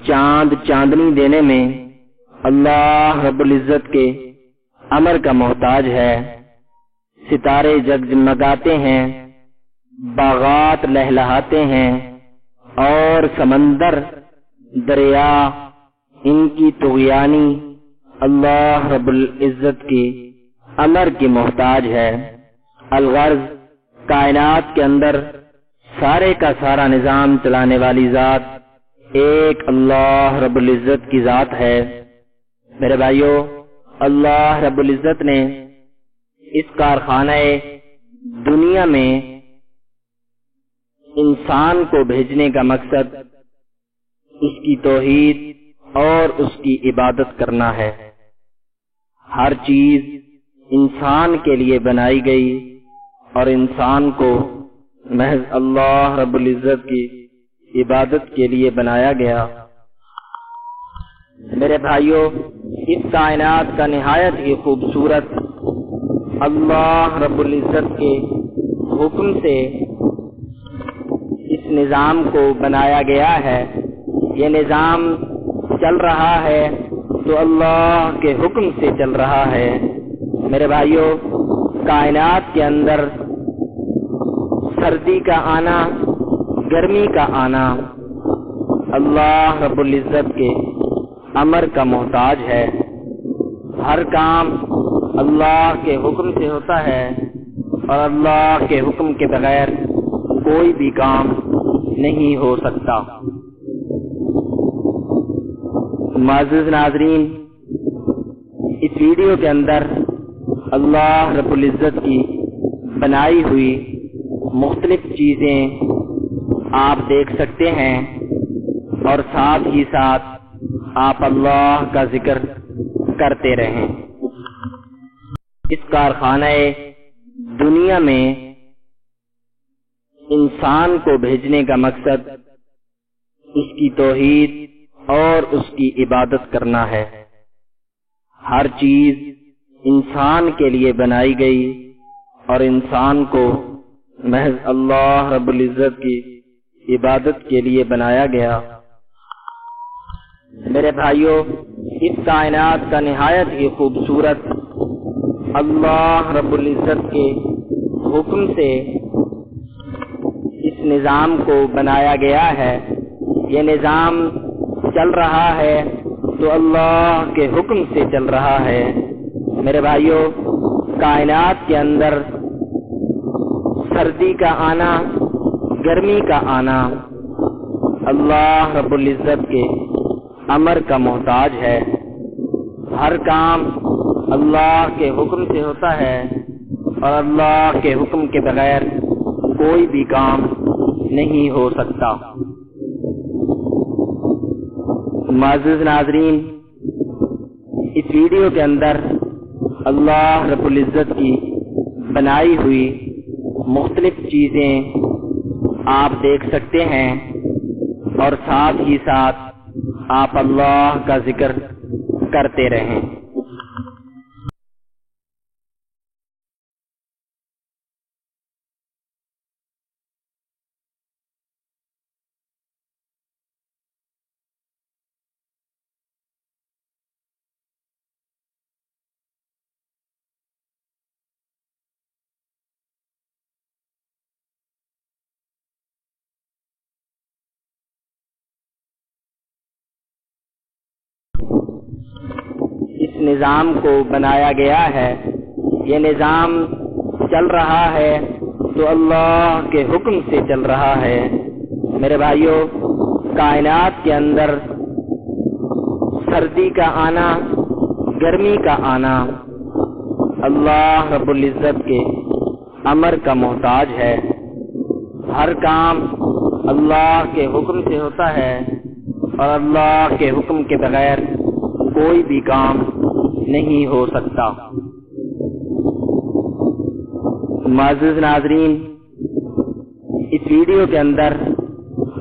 چاند چاندنی دینے میں اللہ رب العزت کے امر کا محتاج ہے۔ ستارے جگمگاتے ہیں، باغات لہلہاتے ہیں، اور سمندر دریا ان کی طغیانی اللہ رب العزت کی امر کی محتاج ہے۔ الغرض کائنات کے اندر سارے کا سارا نظام چلانے والی ذات ایک اللہ رب العزت کی ذات ہے۔ میرے بھائیو، اللہ رب العزت نے اس کارخانہ دنیا میں انسان کو بھیجنے کا مقصد اس کی توحید اور اس کی عبادت کرنا ہے۔ ہر چیز انسان کے لیے بنائی گئی اور انسان کو محض اللہ رب العزت کی عبادت کے لیے بنایا گیا۔ میرے بھائیو، اس کائنات کا نہایت ہی خوبصورت اللہ رب العزت کے حکم سے اس نظام کو بنایا گیا ہے۔ یہ نظام چل رہا ہے تو اللہ کے حکم سے چل رہا ہے۔ میرے بھائیو، کائنات کے اندر سردی کا آنا، گرمی کا آنا اللہ رب العزت کے امر کا محتاج ہے۔ ہر کام اللہ کے حکم سے ہوتا ہے اور اللہ کے حکم کے بغیر کوئی بھی کام نہیں ہو سکتا۔ معزز ناظرین، اس ویڈیو کے اندر اللہ رب العزت کی بنائی ہوئی مختلف چیزیں آپ دیکھ سکتے ہیں، اور ساتھ ہی ساتھ آپ اللہ کا ذکر کرتے رہیں۔ اس کارخانہ دنیا میں انسان کو بھیجنے کا مقصد اس کی توحید اور اس کی عبادت کرنا ہے۔ ہر چیز انسان کے لیے بنائی گئی اور انسان کو محض اللہ رب العزت کی عبادت کے لیے بنایا گیا۔ میرے بھائیوں، اس کائنات کا نہایت ہی خوبصورت اللہ رب العزت کے حکم سے اس نظام کو بنایا گیا ہے۔ یہ نظام چل رہا ہے تو اللہ کے حکم سے چل رہا ہے۔ میرے بھائیوں، کائنات کے اندر سردی کا آنا، گرمی کا آنا اللہ رب العزت کے امر کا محتاج ہے۔ ہر کام اللہ کے حکم سے ہوتا ہے، اور اللہ کے حکم کے بغیر کوئی بھی کام نہیں ہو سکتا۔ معزز ناظرین، اس ویڈیو کے اندر اللہ رب العزت کی بنائی ہوئی مختلف چیزیں آپ دیکھ سکتے ہیں، اور ساتھ ہی ساتھ آپ اللہ کا ذکر کرتے رہیں۔ اس نظام کو بنایا گیا ہے۔ یہ نظام چل رہا ہے تو اللہ کے حکم سے چل رہا ہے۔ میرے بھائیوں، کائنات کے اندر سردی کا آنا، گرمی کا آنا اللہ رب العزت کے امر کا محتاج ہے۔ ہر کام اللہ کے حکم سے ہوتا ہے، اور اللہ کے حکم کے بغیر کوئی بھی کام نہیں ہو سکتا۔ معزز ناظرین، اس ویڈیو کے اندر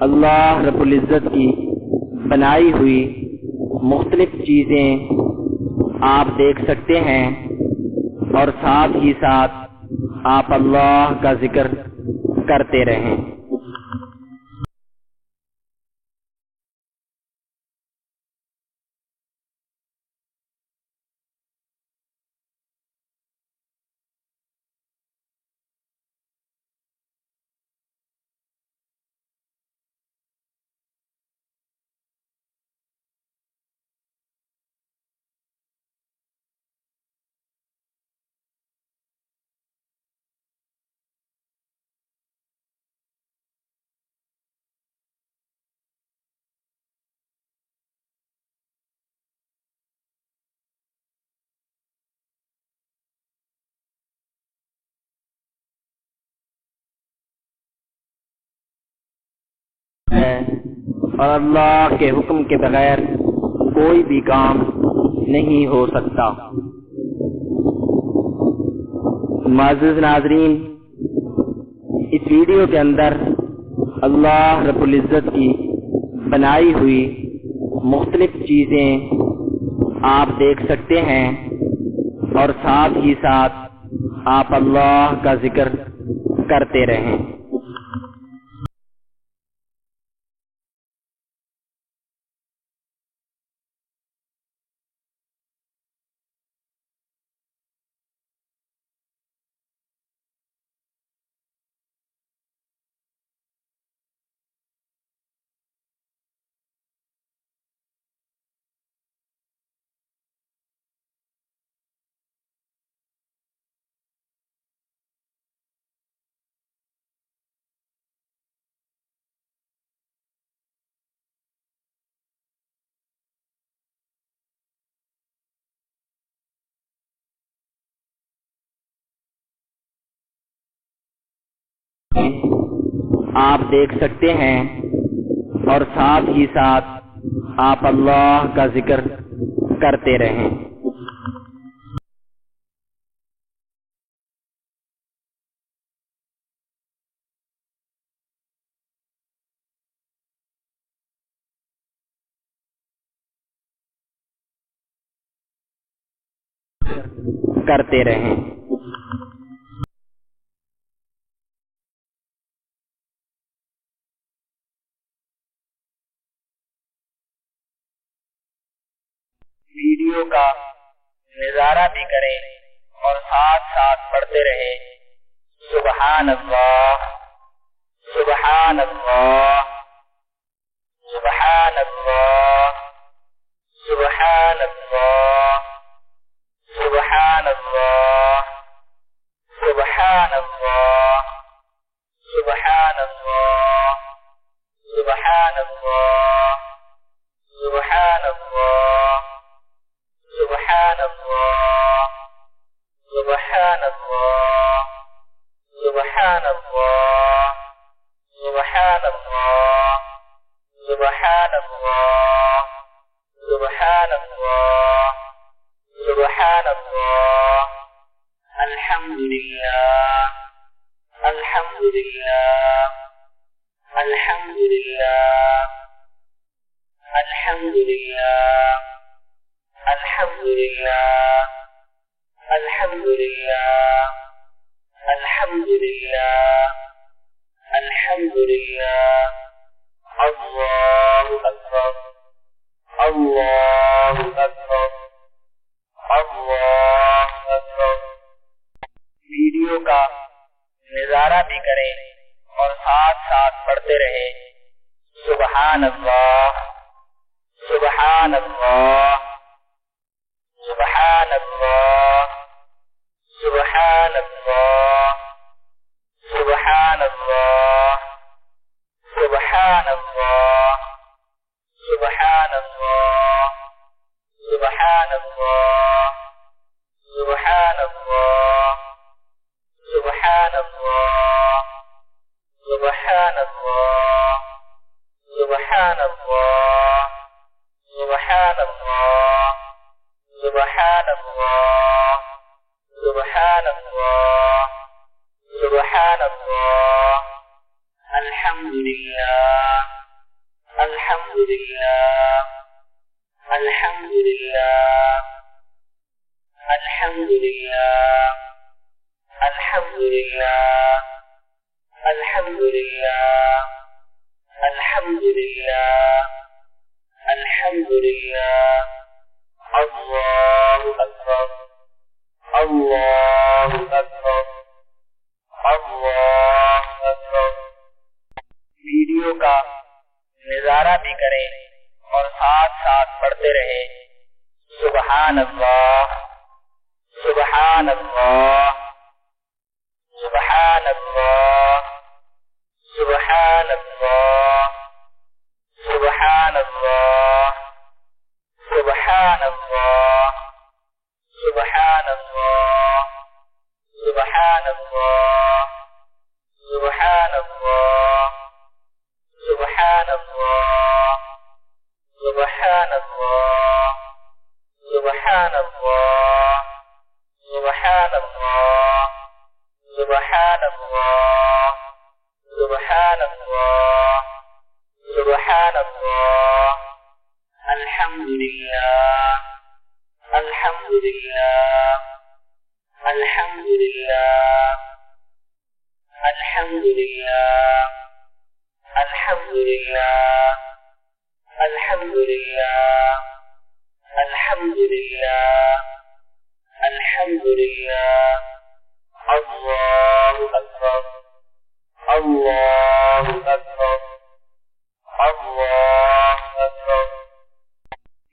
اللہ رب العزت کی بنائی ہوئی مختلف چیزیں آپ دیکھ سکتے ہیں، اور ساتھ ہی ساتھ آپ اللہ کا ذکر کرتے رہیں۔ اور اللہ کے حکم کے بغیر کوئی بھی کام نہیں ہو سکتا۔ معزز ناظرین، اس ویڈیو کے اندر اللہ رب العزت کی بنائی ہوئی مختلف چیزیں آپ دیکھ سکتے ہیں، اور ساتھ ہی ساتھ آپ اللہ کا ذکر کرتے رہیں۔ آپ دیکھ سکتے ہیں، اور ساتھ ہی ساتھ آپ اللہ کا ذکر کرتے رہیں۔ کرتے رہیں۔ ویڈیو کا نظارہ بھی کریں اور ساتھ ساتھ پڑھتے رہیں۔ سبحان اللہ، سبحان اللہ، سبحان اللہ، سبحان اللہ، سبحان اللہ، سبحان اللہ، سبحان اللہ، سبحان اللہ، سبحان اللہ، سبحان اللہ، سبحان اللہ، سبحان اللہ، سبحان اللہ، سبحان اللہ، سبحان اللہ، سبحان اللہ، الحمد للہ، الحمد للہ، الحمد للہ، الحمد للہ، الحمد للہ، الحمد للہ، الحمد للہ، الحمد للہ، اللہ اکبر، اللہ اکبر، اللہ اکبر۔ ویڈیو کا نظارہ بھی کریں اور ساتھ ساتھ پڑھتے رہیں۔ سبحان اللہ، سبحان اللہ، سبحان اللہ، سبحان اللہ، سبحان اللہ، سبحان اللہ، سبحان اللہ، سبحان اللہ، سبحان اللہ، سبحان اللہ، سبحان اللہ، سبحان اللہ، سبحان اللہ، سبحان اللہ، سبحان اللہ، سبحان اللہ، الحمد للہ، الحمد للہ، الحمد للہ، الحمد للہ، الحمد للہ، الحمد للہ، الحمد للہ، الحمد للہ، اللہ اکبر، اللہ اکبر، اللہ اکبر۔ ویڈیو کا نظارہ بھی کریں اور ساتھ ساتھ پڑھتے رہیں۔ سبحان اللہ، سبحان اللہ، سبحان اللہ، سبحان اللہ، سبحان اللہ، سبحان اللہ، سبحان اللہ، سبحان اللہ، سبحان اللہ، سبحان اللہ، سبحان اللہ، سبحان اللہ، سبحان اللہ، سبحان اللہ، سبحان اللہ، سبحان اللہ، الحمد للہ، الحمد للہ، الحمد للہ، الحمد للہ، الحمد للہ، الحمد للہ، الحمد للہ، الحمد للہ، اللہ اکبر، اللہ اکبر، اللہ اکبر۔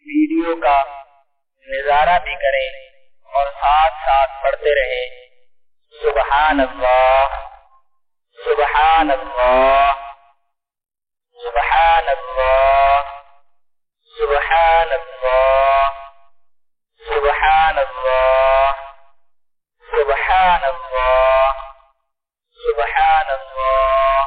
ویڈیو کا نظارہ بھی کریں اور ساتھ ساتھ پڑھتے رہیں۔ سبحان اللہ، سبحان اللہ، سبحان اللہ، سبحان اللہ، سبحان اللہ، سبحان اللہ، سبحان اللہ،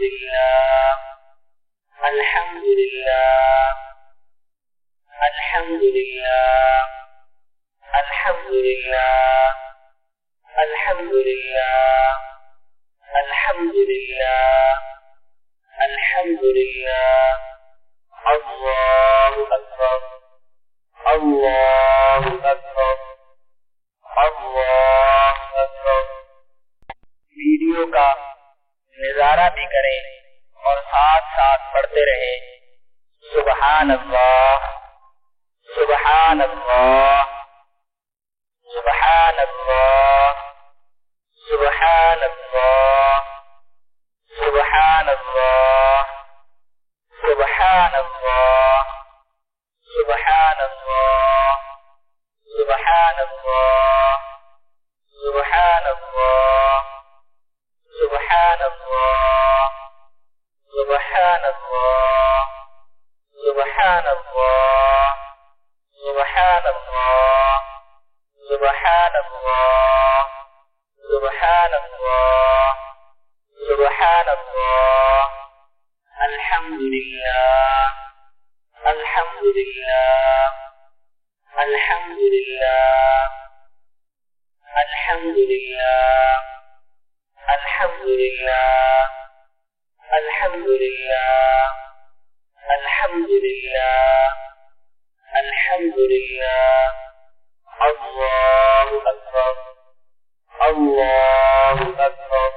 لله الحمد لله الحمد لله الحمد لله الحمد لله الحمد لله الحمد لله الله أكبر الله أكبر اللہ اکبر۔ ویڈیو کا نظارہ بھی کریں اور ساتھ ساتھ پڑھتے رہیں۔ سبحان اللہ سبحان اللہ سبحان اللہ سبحان اللہ سبحان اللہ سبحان اللہ سبحان اللہ سبحان اللہ سبحان اللہ سبحان اللہ سبحان اللہ سبحان اللہ سبحان اللہ سبحان اللہ سبحان اللہ سبحان اللہ الحمد للہ الحمد للہ الحمد للہ الحمد للہ الحمد للہ الحمد للہ الحمد للہ الحمد للہ اللہ اکبر اللہ اکبر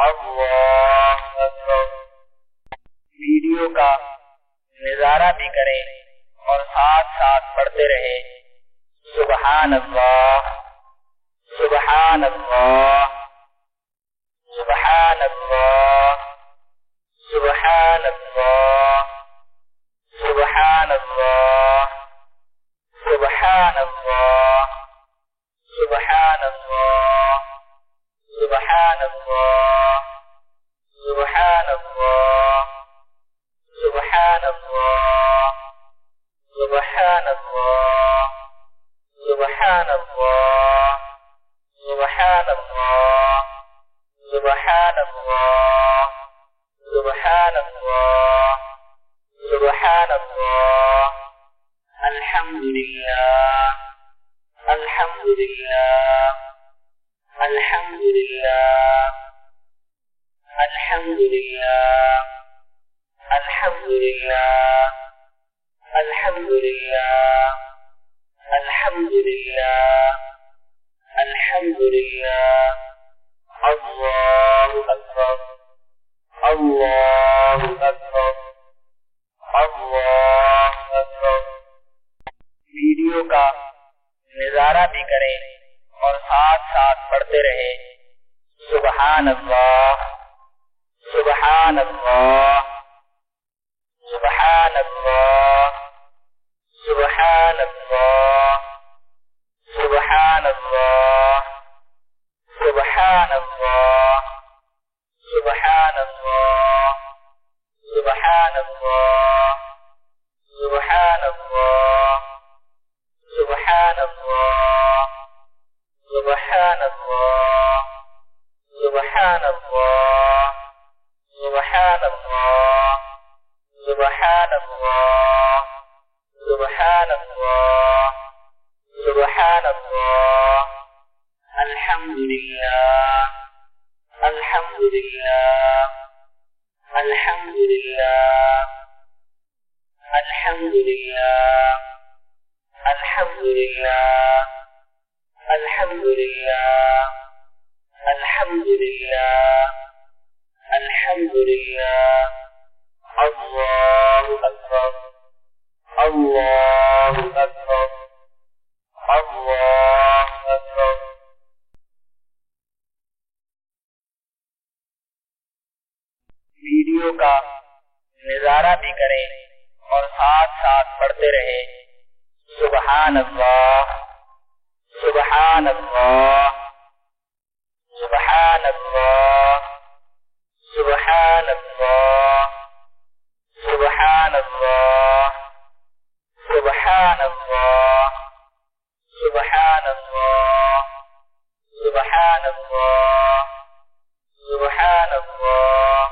اللہ اکبر۔ ویڈیو کا نظارہ بھی کریں اور ساتھ ساتھ پڑھتے رہیں۔ سبحان اللہ سبحان اللہ سبحان اللہ سبحان اللہ سبحان اللہ سبحان اللہ سبحان اللہ سبحان اللہ سبحان اللہ سبحان اللہ سبحان اللہ سبحان اللہ سبحان اللہ سبحان اللہ سبحان اللہ سبحان اللہ الحمد للہ الحمد للہ الحمد للہ الحمد للہ الحمد للہ الحمد للہ الحمد للہ الحمد للہ اللہ اکبر اللہ اکبر اللہ اکبر۔ ویڈیو کا نظارہ بھی کریں اور ساتھ ساتھ پڑھتے رہیں۔ سبحان اللہ سبحان اللہ سبحان اللہ سبحان اللہ سبحان اللہ سبحان اللہ سبحان اللہ سبحان اللہ سبحان اللہ سبحان اللہ سبحان اللہ سبحان اللہ سبحان اللہ سبحان اللہ سبحان اللہ سبحان اللہ الحمد للہ الحمد للہ الحمد للہ الحمد للہ الحمد للہ الحمد للہ الحمد للہ الحمد للہ اللہ اکبر اللہ اکبر اللہ اکبر۔ ویڈیو کا نظارہ بھی کریں اور ساتھ ساتھ پڑھتے رہیں۔ سبحان اللہ سبحان اللہ سبحان اللہ سبحان اللہ سبحان اللہ سبحان اللہ سبحان اللہ سبحان اللہ سبحان اللہ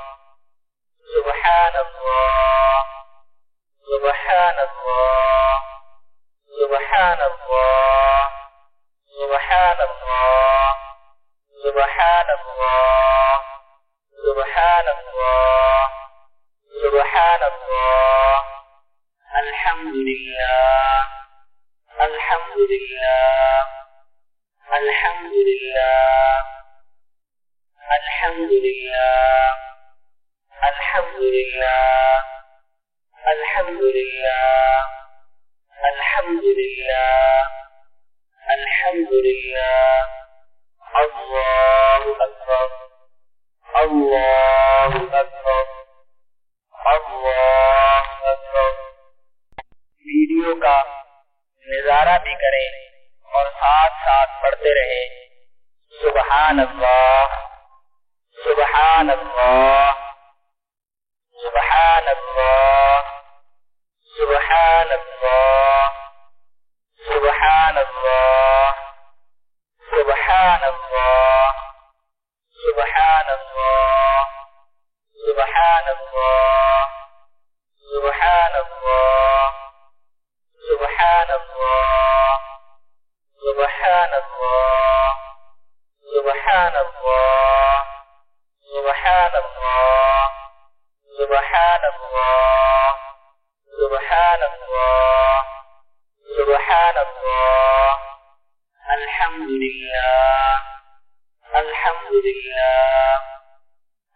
لله الحمد لله الحمد لله الحمد لله الحمد لله الحمد لله الحمد لله الحمد لله الله أكبر الله أكبر اللہ اکبر۔ ویڈیو کا نظارہ بھی کریں اور ساتھ ساتھ پڑھتے رہیں۔ سبحان اللہ سبحان اللہ سبحان اللہ سبحان اللہ سبحان اللہ سبحان اللہ سبحان اللہ سبحان اللہ سبحان اللہ سبحان اللہ سبحان اللہ سبحان اللہ سبحان اللہ سبحان اللہ سبحان اللہ سبحان اللہ الحمد للہ الحمد للہ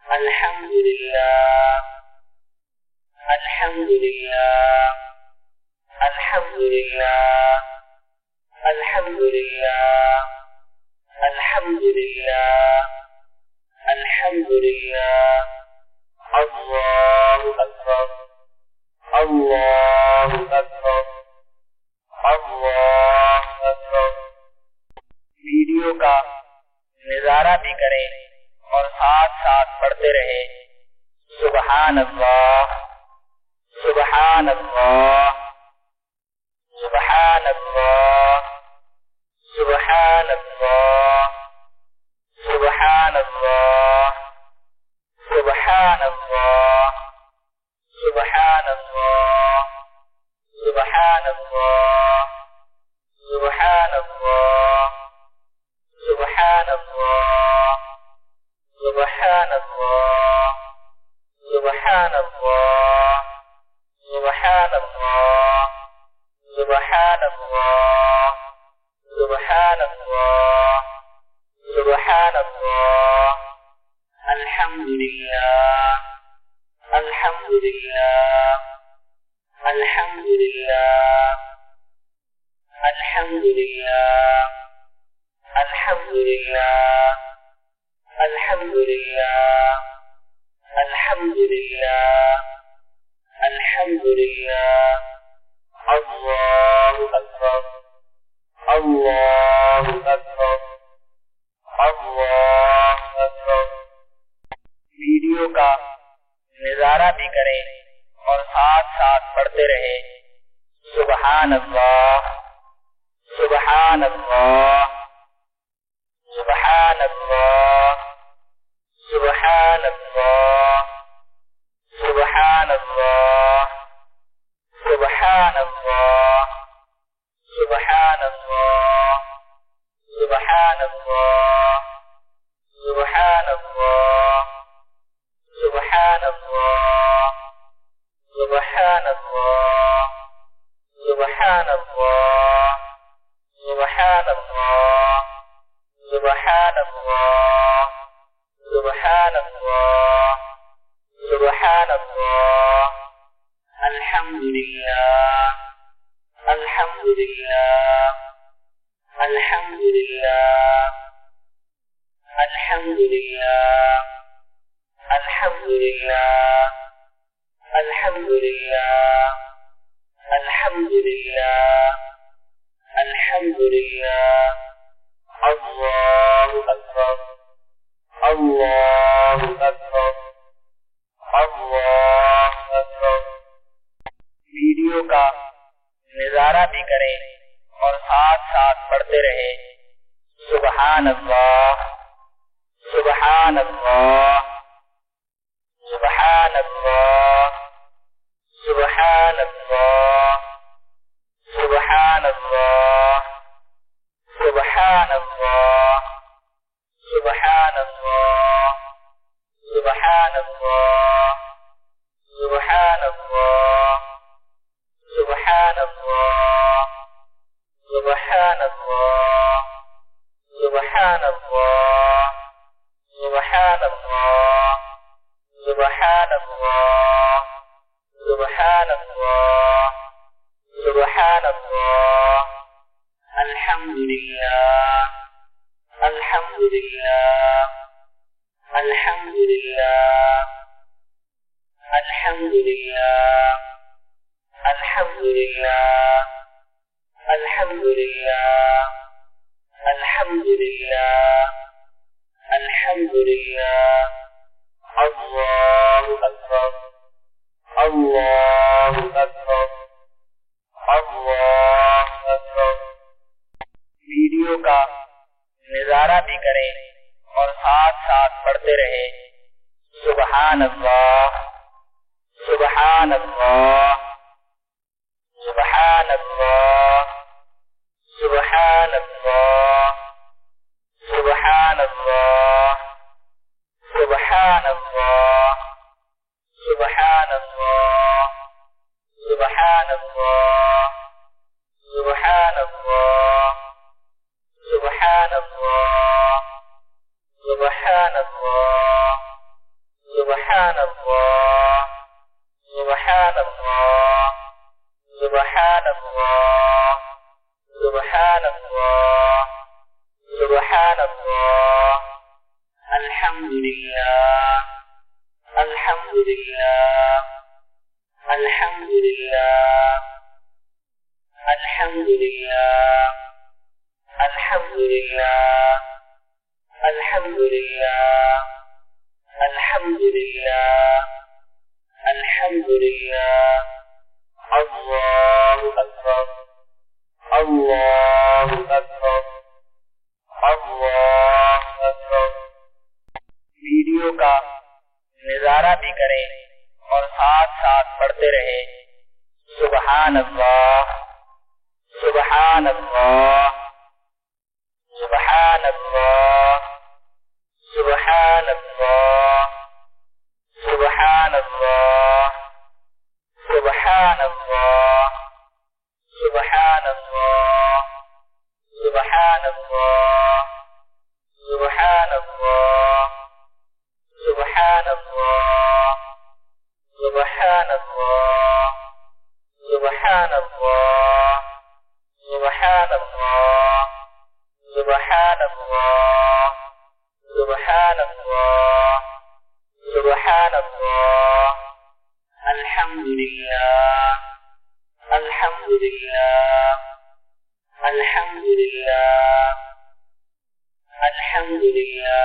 الحمد للہ الحمد للہ الحمد للہ الحمد للہ الحمد للہ الحمد للہ اللہ اکبر اللہ اکبر اللہ اکبر۔ ویڈیو کا نظارہ بھی کریں اور ساتھ ساتھ پڑھتے رہیں۔ سبحان اللہ سبحان اللہ سبحان اللہ سبحان اللہ سبحان اللہ سبحان اللہ سبحان اللہ سبحان اللہ سبحان اللہ سبحان اللہ سبحان اللہ سبحان اللہ سبحان اللہ سبحان اللہ سبحان اللہ سبحان اللہ الحمد للہ الحمد للہ الحمد للہ الحمد للہ الحمد للہ الحمد للہ الحمد للہ الحمد للہ اللہ اکبر اللہ اکبر اللہ اکبر۔ ویڈیو کا نظارہ بھی کریں اور ساتھ ساتھ پڑھتے رہیں۔ سبحان اللہ سبحان اللہ سبحان اللہ سبحان اللہ سبحان اللہ سبحان اللہ سبحان اللہ سبحان اللہ سبحان اللہ سبحان اللہ سبحان اللہ سبحان اللہ سبحان اللہ سبحان اللہ سبحان اللہ سبحان اللہ الحمد للہ الحمد للہ الحمد للہ الحمد للہ الحمد للہ الحمد للہ الحمد للہ الحمد للہ اللہ اکبر اللہ اکبر اللہ اکبر۔ ویڈیو کا نظارہ بھی کریں اور ساتھ ساتھ پڑھتے رہیں۔ سبحان اللہ سبحان اللہ سبحان اللہ سبحان اللہ سبحان اللہ سبحان اللہ سبحان اللہ سبحان اللہ سبحان اللہ سبحان اللہ الحمد لله الحمد لله الحمد لله الحمد لله الحمد لله الحمد لله الله أكبر الله أكبر اللہ اکبر۔ ویڈیو کا نظارہ بھی کریں اور ساتھ ساتھ پڑھتے رہیں۔ سبحان اللہ سبحان اللہ سبحان اللہ سبحان اللہ سبحان اللہ سبحان اللہ سبحان اللہ سبحان اللہ سبحان اللہ سبحان اللہ سبحان اللہ سبحان اللہ سبحان اللہ سبحان اللہ سبحان اللہ سبحان اللہ الحمد للہ الحمد للہ الحمد للہ الحمد للہ الحمد للہ الحمد للہ الحمد للہ الحمد للہ اللہ اکبر اللہ اکبر اللہ اکبر۔ ویڈیو کا نظارہ بھی کریں اور ساتھ ساتھ پڑھتے رہیں۔ سبحان اللہ سبحان اللہ سبحان اللہ سبحان اللہ سبحان اللہ سبحان اللہ سبحان اللہ سبحان اللہ سبحان اللہ سبحان اللہ سبحان اللہ سبحان اللہ سبحان اللہ سبحان اللہ سبحان اللہ سبحان اللہ الحمد للہ الحمد للہ الحمد للہ الحمد للہ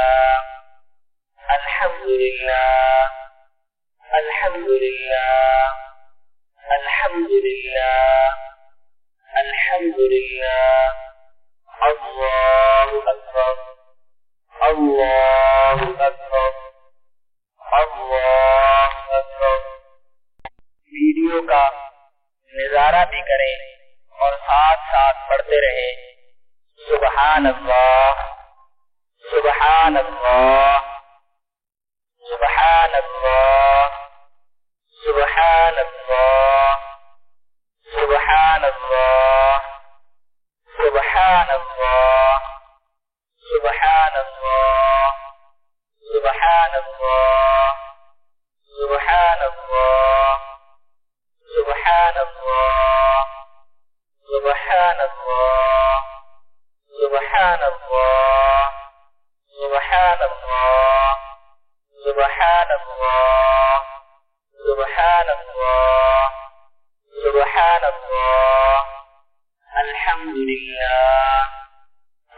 الحمد للہ الحمد للہ الحمد للہ الحمد للہ اللہ اکبر اللہ اکبر اللہ اکبر۔ ویڈیو کا نظارہ بھی کریں اور ساتھ ساتھ پڑھتے رہیں۔ سبحان اللہ سبحان اللہ سبحان اللہ سبحان اللہ سبحان اللہ سبحان اللہ سبحان اللہ سبحان اللہ سبحان اللہ سبحان اللہ سبحان اللہ سبحان اللہ سبحان اللہ سبحان اللہ سبحان اللہ سبحان اللہ الحمد للہ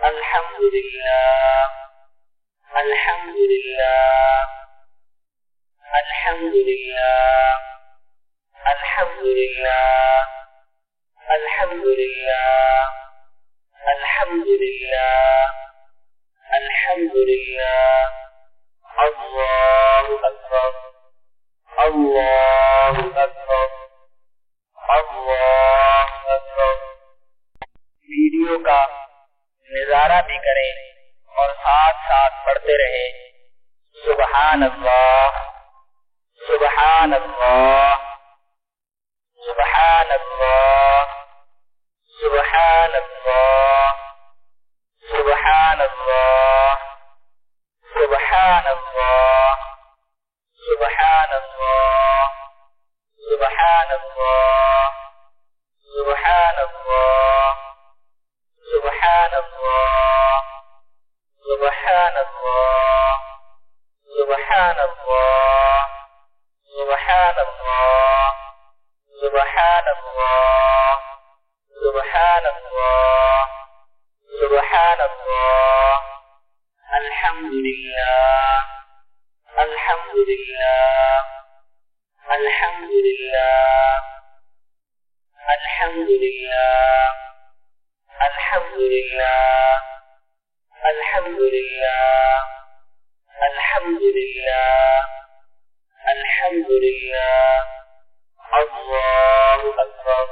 الحمد للہ الحمد للہ الحمد للہ الحمد للہ الحمد للہ الحمد للہ الحمد للہ اللہ اکبر اللہ اکبر اللہ اکبر۔ ویڈیو کا نظارہ بھی کریں اور ساتھ ساتھ پڑھتے رہیں۔ سبحان اللہ سبحان اللہ سبحان اللہ سبحان اللہ سبحان اللہ سبحان اللہ سبحان اللہ سبحان اللہ سبحان اللہ سبحان اللہ سبحان اللہ الحمد لله الحمد لله الحمد لله الحمد لله الحمد لله الحمد لله الحمد لله الله أكبر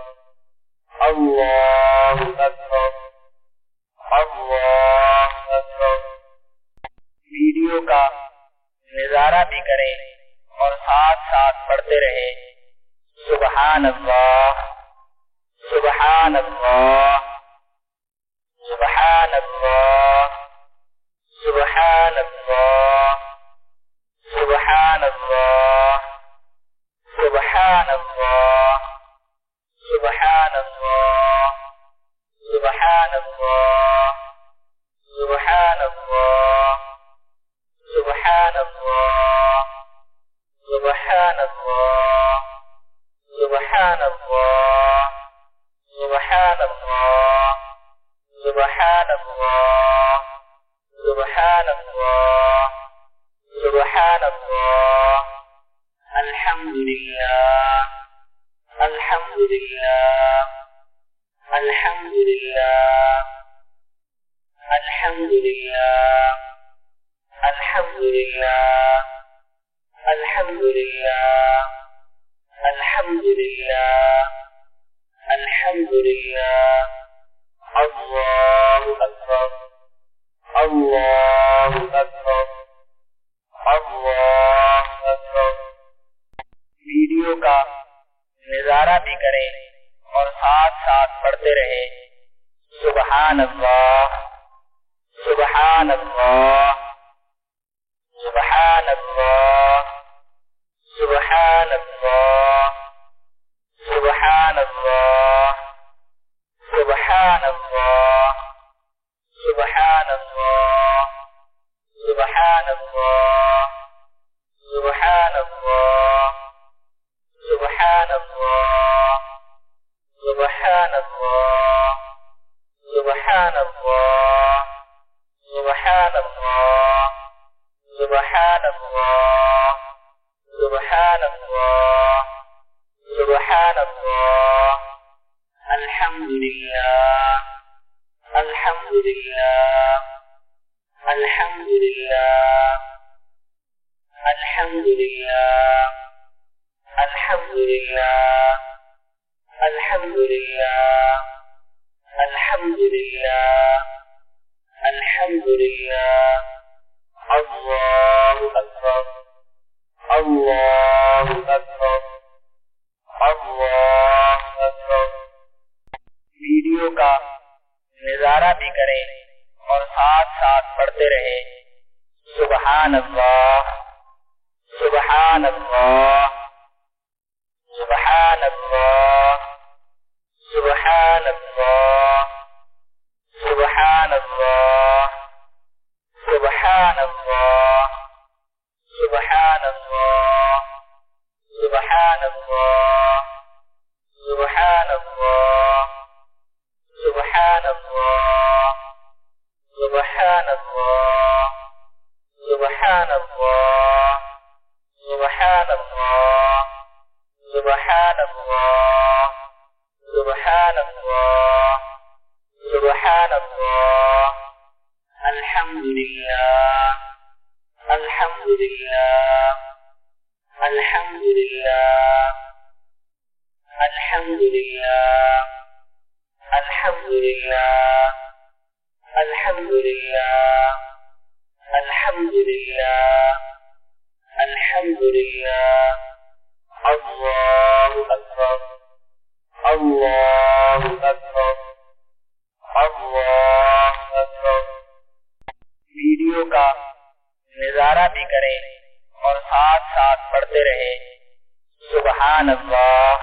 الله أكبر اللہ اکبر۔ ویڈیو کا نظارہ بھی کریں اور ساتھ ساتھ پڑھتے رہیں۔ سبحان اللہ سبحان اللہ سبحان اللہ سبحان اللہ سبحان اللہ سبحان اللہ سبحان اللہ سبحان اللہ سبحان اللہ سبحان اللہ سبحان اللہ سبحان اللہ سبحان اللہ سبحان اللہ سبحان اللہ سبحان اللہ الحمد للہ الحمد للہ الحمد للہ الحمد للہ الحمد للہ الحمد للہ الحمد للہ الحمد للہ اللہ اکبر اللہ اکبر اللہ اکبر۔ ویڈیو کا نظارہ بھی کریں اور ساتھ ساتھ پڑھتے رہیں۔ سبحان اللہ سبحان اللہ سبحان اللہ سبحان اللہ سبحان اللہ سبحان اللہ سبحان اللہ سبحان اللہ سبحان اللہ سبحان اللہ سبحان اللہ سبحان اللہ سبحان اللہ سبحان اللہ سبحان اللہ سبحان اللہ الحمد للہ الحمد للہ الحمد للہ الحمد للہ الحمد للہ الحمد للہ الحمد للہ الحمد للہ اللہ اکبر اللہ اکبر اللہ اکبر۔ ویڈیو کا نظارہ بھی کریں اور ساتھ ساتھ پڑھتے رہیں۔ سبحان اللہ سبحان اللہ سبحان اللہ سبحان اللہ سبحان اللہ سبحان اللہ سبحان اللہ سبحان اللہ سبحان اللہ سبحان اللہ سبحان اللہ سبحان اللہ سبحان اللہ سبحان اللہ سبحان اللہ سبحان اللہ الحمد للہ الحمد للہ الحمد للہ الحمد للہ الحمد للہ الحمد للہ الحمد للہ الحمد للہ اللہ اکبر اللہ اکبر اللہ اکبر۔ ویڈیو کا نظارہ بھی کریں اور ساتھ ساتھ پڑھتے رہیں۔ سبحان اللہ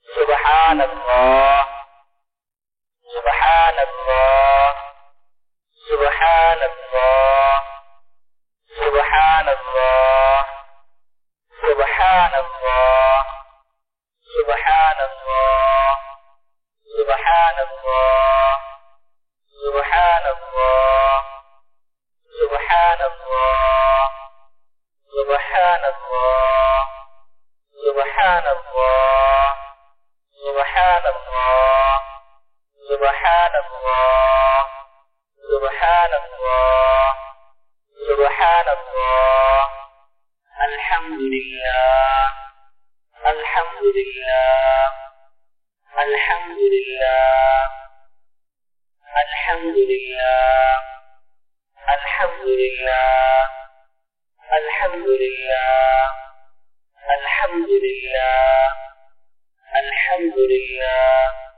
سبحان اللہ سبحان اللہ سبحان اللہ سبحان اللہ سبحان اللہ سبحان اللہ سبحان اللہ سبحان اللہ سبحان اللہ الحمد لله الحمد لله الحمد لله الحمد لله الحمد لله الحمد لله الحمد لله الحمد لله